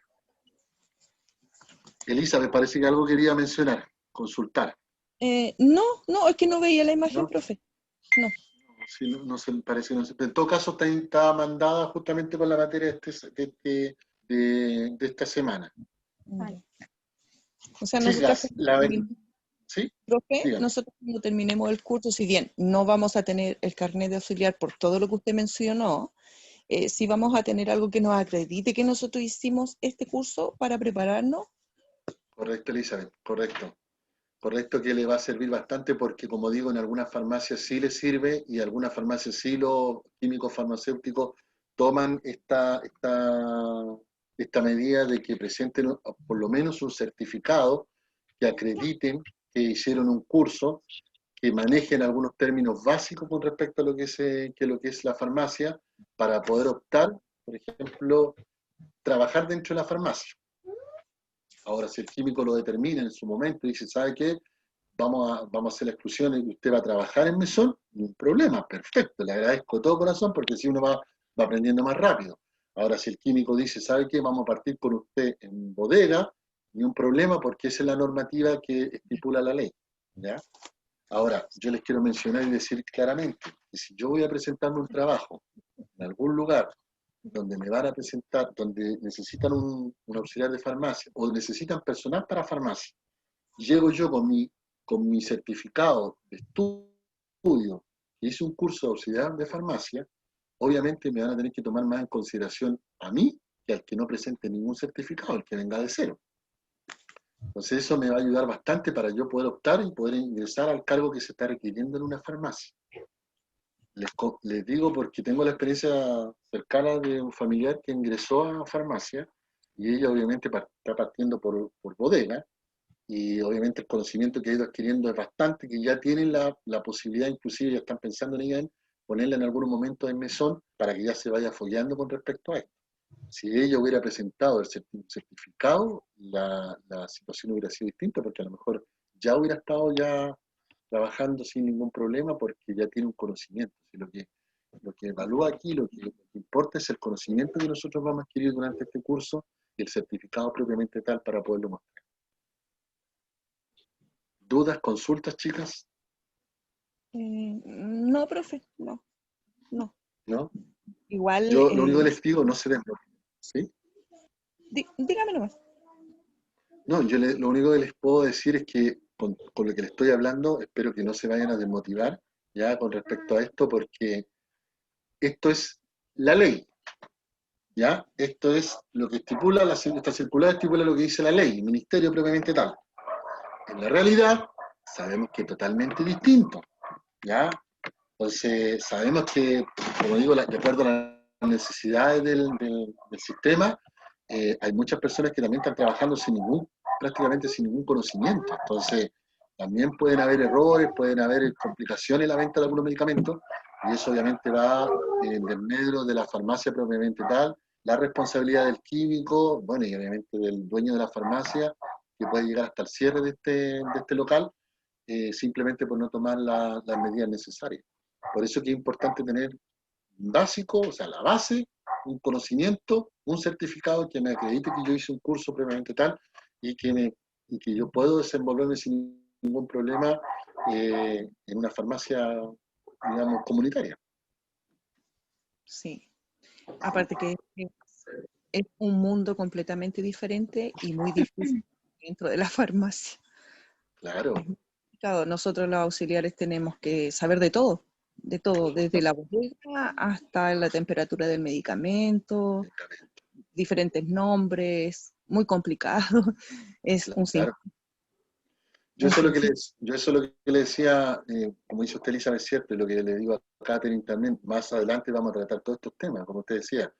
Elisa, me parece que algo quería mencionar, consultar. No, es que no veía la imagen, ¿No? profe. No. Sí, no se parece que no se. En todo caso, está mandada justamente con la materia de esta semana. Vale. O sea, nosotros, Chicas, ¿sí? profe, Dígame. nosotros cuando terminemos el curso, si bien no vamos a tener el carnet de auxiliar por todo lo que usted mencionó, sí vamos a tener algo que nos acredite que nosotros hicimos este curso para prepararnos. Correcto, Elizabeth, correcto. Correcto, que le va a servir bastante porque, como digo, en algunas farmacias sí le sirve y algunas farmacias sí los químicos farmacéuticos toman esta medida de que presenten por lo menos un certificado que acrediten que hicieron un curso, que manejen algunos términos básicos con respecto a lo que es la farmacia para poder optar, por ejemplo, trabajar dentro de la farmacia. Ahora, si el químico lo determina en su momento y dice, ¿sabe qué? Vamos a hacer la exclusión y usted va a trabajar en mesón, no hay problema, perfecto, le agradezco de todo corazón porque así uno va aprendiendo más rápido. Ahora, si el químico dice, ¿sabe qué? Vamos a partir con usted en bodega, ni un problema porque esa es la normativa que estipula la ley, ¿ya? Ahora, yo les quiero mencionar y decir claramente que si yo voy a presentarme un trabajo en algún lugar donde me van a presentar, donde necesitan un auxiliar de farmacia o necesitan personal para farmacia, llego yo con mi certificado de estudio, que hice un curso de auxiliar de farmacia, obviamente me van a tener que tomar más en consideración a mí que al que no presente ningún certificado, el que venga de cero. Entonces eso me va a ayudar bastante para yo poder optar y poder ingresar al cargo que se está requiriendo en una farmacia. Les digo porque tengo la experiencia cercana de un familiar que ingresó a farmacia y ella obviamente está partiendo por bodega, y obviamente el conocimiento que ha ido adquiriendo es bastante, que ya tienen la posibilidad, inclusive ya están pensando en ella, en ponerla en algunos momentos en mesón para que ya se vaya fogueando con respecto a esto. Si ella hubiera presentado el certificado, la situación hubiera sido distinta, porque a lo mejor ya hubiera estado ya trabajando sin ningún problema, porque ya tiene un conocimiento. Si lo que evalúa aquí, lo que importa es el conocimiento que nosotros vamos a adquirir durante este curso y el certificado propiamente tal para poderlo mostrar. ¿Dudas, consultas, chicas? No, profe, no. ¿No? Igual, Yo lo único que les digo, no se desmotiven, ¿sí? dígame nomás. No, lo único que les puedo decir es que con lo que les estoy hablando, espero que no se vayan a desmotivar ya con respecto a esto, porque esto es la ley, ¿ya? Esto es lo que estipula, esta circular estipula lo que dice la ley, el ministerio propiamente tal. En la realidad, sabemos que es totalmente distinto, ¿ya? Entonces, sabemos que, como digo, de acuerdo a las necesidades del sistema, hay muchas personas que también están trabajando prácticamente sin ningún conocimiento. Entonces, también pueden haber errores, pueden haber complicaciones en la venta de algunos medicamentos, y eso obviamente va en el medio de la farmacia propiamente tal, la responsabilidad del químico, bueno, y obviamente del dueño de la farmacia, que puede llegar hasta el cierre de este local, simplemente por no tomar las medidas necesarias. Por eso que es importante tener básico, o sea, la base, un conocimiento, un certificado que me acredite que yo hice un curso previamente tal y que yo puedo desenvolverme sin ningún problema en una farmacia, digamos, comunitaria. Sí. Aparte que es un mundo completamente diferente y muy difícil dentro de la farmacia. Claro. Es muy complicado. Nosotros los auxiliares tenemos que saber de todo, desde la bodega hasta la temperatura del medicamento, diferentes nombres, muy complicado. Es un Claro. Yo eso es lo que le decía, como dice usted, Elizabeth, es cierto, y lo que le digo a Catherine también, más adelante vamos a tratar todos estos temas, como usted decía,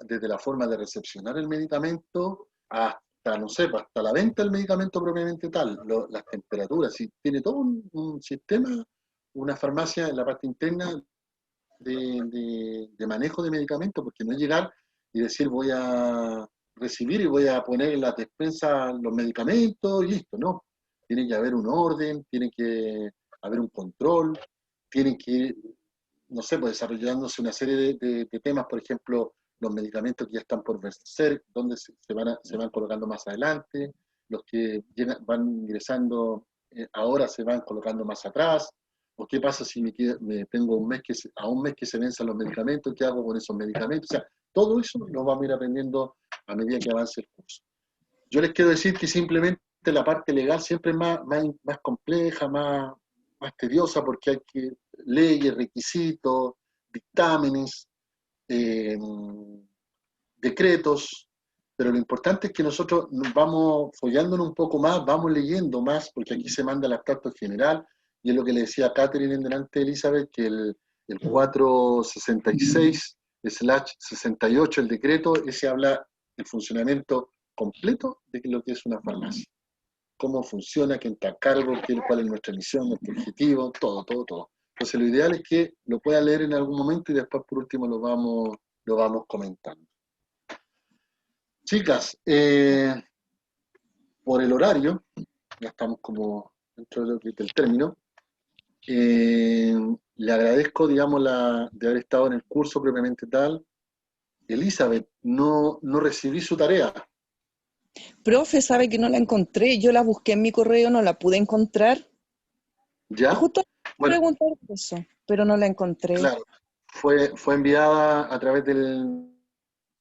desde la forma de recepcionar el medicamento hasta, no sé, hasta la venta del medicamento propiamente tal, las temperaturas, y tiene todo un sistema, una farmacia en la parte interna de manejo de medicamentos, porque no es llegar y decir voy a recibir y voy a poner en la despensa los medicamentos y listo, no. Tiene que haber un orden, tiene que haber un control, tiene que ir, no sé, pues desarrollándose una serie de temas, por ejemplo, los medicamentos que ya están por vencer, donde se van colocando más adelante, los que van ingresando ahora se van colocando más atrás, o qué pasa si tengo a un mes que se venzan los medicamentos, qué hago con esos medicamentos, o sea, todo eso lo vamos a ir aprendiendo a medida que avance el curso. Yo les quiero decir que simplemente la parte legal siempre es más compleja, más tediosa, porque hay que leyes, requisitos, dictámenes, decretos, pero lo importante es que nosotros nos vamos follándonos un poco más, vamos leyendo más, porque aquí se manda el abstracto general, y es lo que le decía a Catherine en delante de Elizabeth, que el 466/68, el decreto, ese habla del funcionamiento completo de lo que es una farmacia. Cómo funciona, quién está a cargo, cuál es nuestra misión, nuestro objetivo, todo. Entonces lo ideal es que lo pueda leer en algún momento y después por último lo vamos comentando. Chicas, por el horario, ya estamos como dentro del término, le agradezco, digamos, de haber estado en el curso propiamente tal. Elizabeth, no recibí su tarea. Profe, sabe que no la encontré. Yo la busqué en mi correo, no la pude encontrar. ¿Ya? Justo Bueno, preguntar eso, pero no la encontré. claro, fue enviada a través de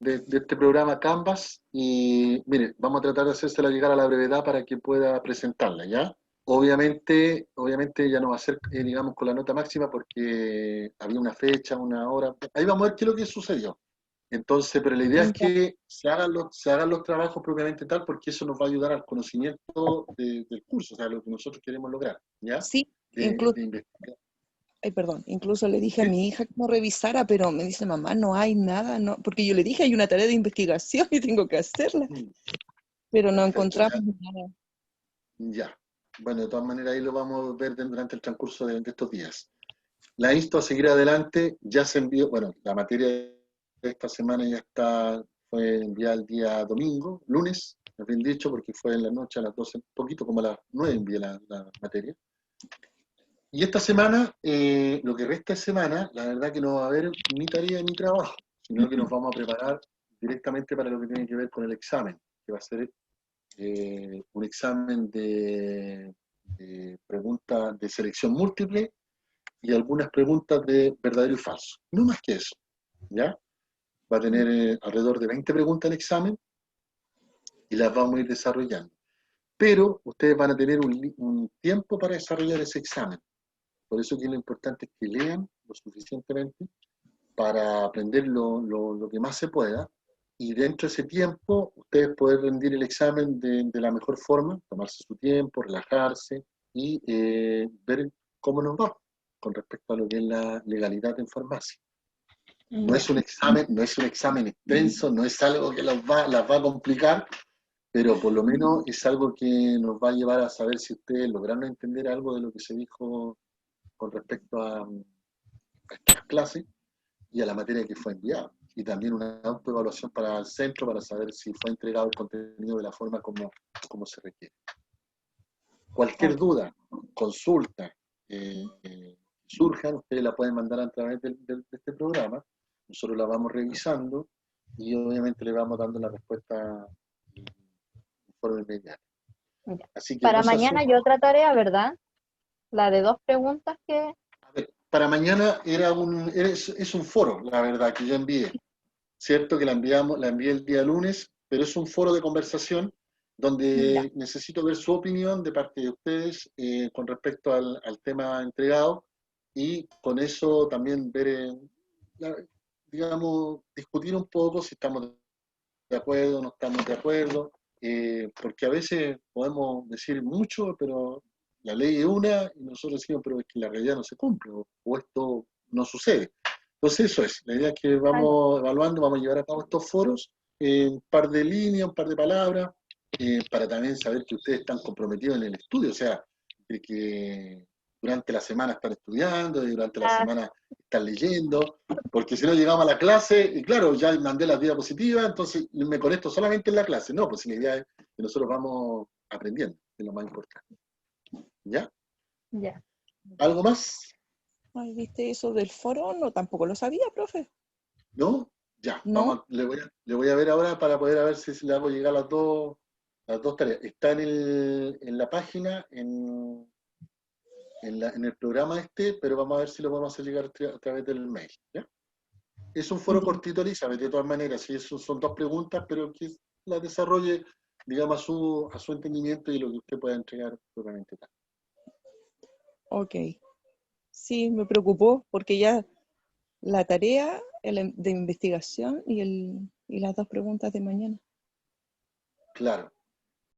este programa Canvas y mire, vamos a tratar de hacérsela llegar a la brevedad para que pueda presentarla, ¿ya? Obviamente ya no va a ser, digamos, con la nota máxima porque había una fecha, una hora. Ahí vamos a ver qué es lo que sucedió. Entonces, pero la idea es que se hagan los trabajos propiamente tal, porque eso nos va a ayudar al conocimiento del curso, o sea, lo que nosotros queremos lograr, ¿ya? Sí, De investigar. Ay, perdón, incluso le dije a Sí. mi hija que no revisara, pero me dice, mamá, no hay nada, no, porque yo le dije, hay una tarea de investigación y tengo que hacerla, pero no Perfecto, encontramos nada. ya. Bueno, de todas maneras ahí lo vamos a ver durante el transcurso de estos días. La insto a seguir adelante, ya se envió, bueno, la materia de esta semana fue enviada el día domingo, lunes, me bien dicho, porque fue en la noche a las 12, un poquito como a las 9 envié la materia. Y esta semana, lo que resta de semana, la verdad que no va a haber ni tarea ni trabajo, sino que nos vamos a preparar directamente para lo que tiene que ver con el examen, que va a ser un examen de preguntas de selección múltiple y algunas preguntas de verdadero y falso. No más que eso, ¿ya? Va a tener alrededor de 20 preguntas el examen y las vamos a ir desarrollando. Pero ustedes van a tener un tiempo para desarrollar ese examen. Por eso que lo importante es que lean lo suficientemente para aprender lo que más se pueda y dentro de ese tiempo ustedes poder rendir el examen de la mejor forma, tomarse su tiempo, relajarse y ver cómo nos va con respecto a lo que es la legalidad en farmacia. No es un examen extenso, no es algo que las va a complicar, pero por lo menos es algo que nos va a llevar a saber si ustedes lograron entender algo de lo que se dijo con respecto a estas clases y a la materia que fue enviada. Y también una autoevaluación para el centro para saber si fue entregado el contenido de la forma como se requiere. Cualquier duda, consulta, surjan, ustedes la pueden mandar a través de este programa, nosotros la vamos revisando y obviamente le vamos dando la respuesta en forma inmediata. Así que Para no se mañana asusten. hay otra tarea, ¿verdad? La de 2 preguntas que... A ver, para mañana es un foro, la verdad, que yo envié. Cierto que la envié el día lunes, pero es un foro de conversación donde necesito ver su opinión de parte de ustedes con respecto al tema entregado y con eso también ver, digamos, discutir un poco si estamos de acuerdo, no estamos de acuerdo, porque a veces podemos decir mucho, pero la ley es una y nosotros decimos, pero es que la realidad no se cumple o esto no sucede. Entonces eso es, la idea es que vamos evaluando, vamos a llevar a cabo estos foros, un par de líneas, un par de palabras, para también saber que ustedes están comprometidos en el estudio, o sea, de que durante la semana están estudiando, y durante la semana están leyendo, porque si no llegamos a la clase, y claro, ya mandé las diapositivas, entonces me conecto solamente en la clase. No, pues la idea es que nosotros vamos aprendiendo, que es lo más importante. ¿Ya? Ya. ¿Algo más? Ay, ¿viste eso del foro? No, tampoco lo sabía, profe. ¿No? Ya, ¿No? vamos, le voy a ver ahora para poder a ver si le hago llegar las dos tareas. Está en la página, en el programa pero vamos a ver si lo podemos hacer llegar a través del mail. ¿Ya? Es un foro cortito, Elizabeth, de todas maneras, sí, son dos preguntas, pero que las desarrolle, digamos, a su entendimiento y lo que usted pueda entregar propiamente tal. Ok. Sí, me preocupó porque ya la tarea de investigación y las dos preguntas de mañana. Claro.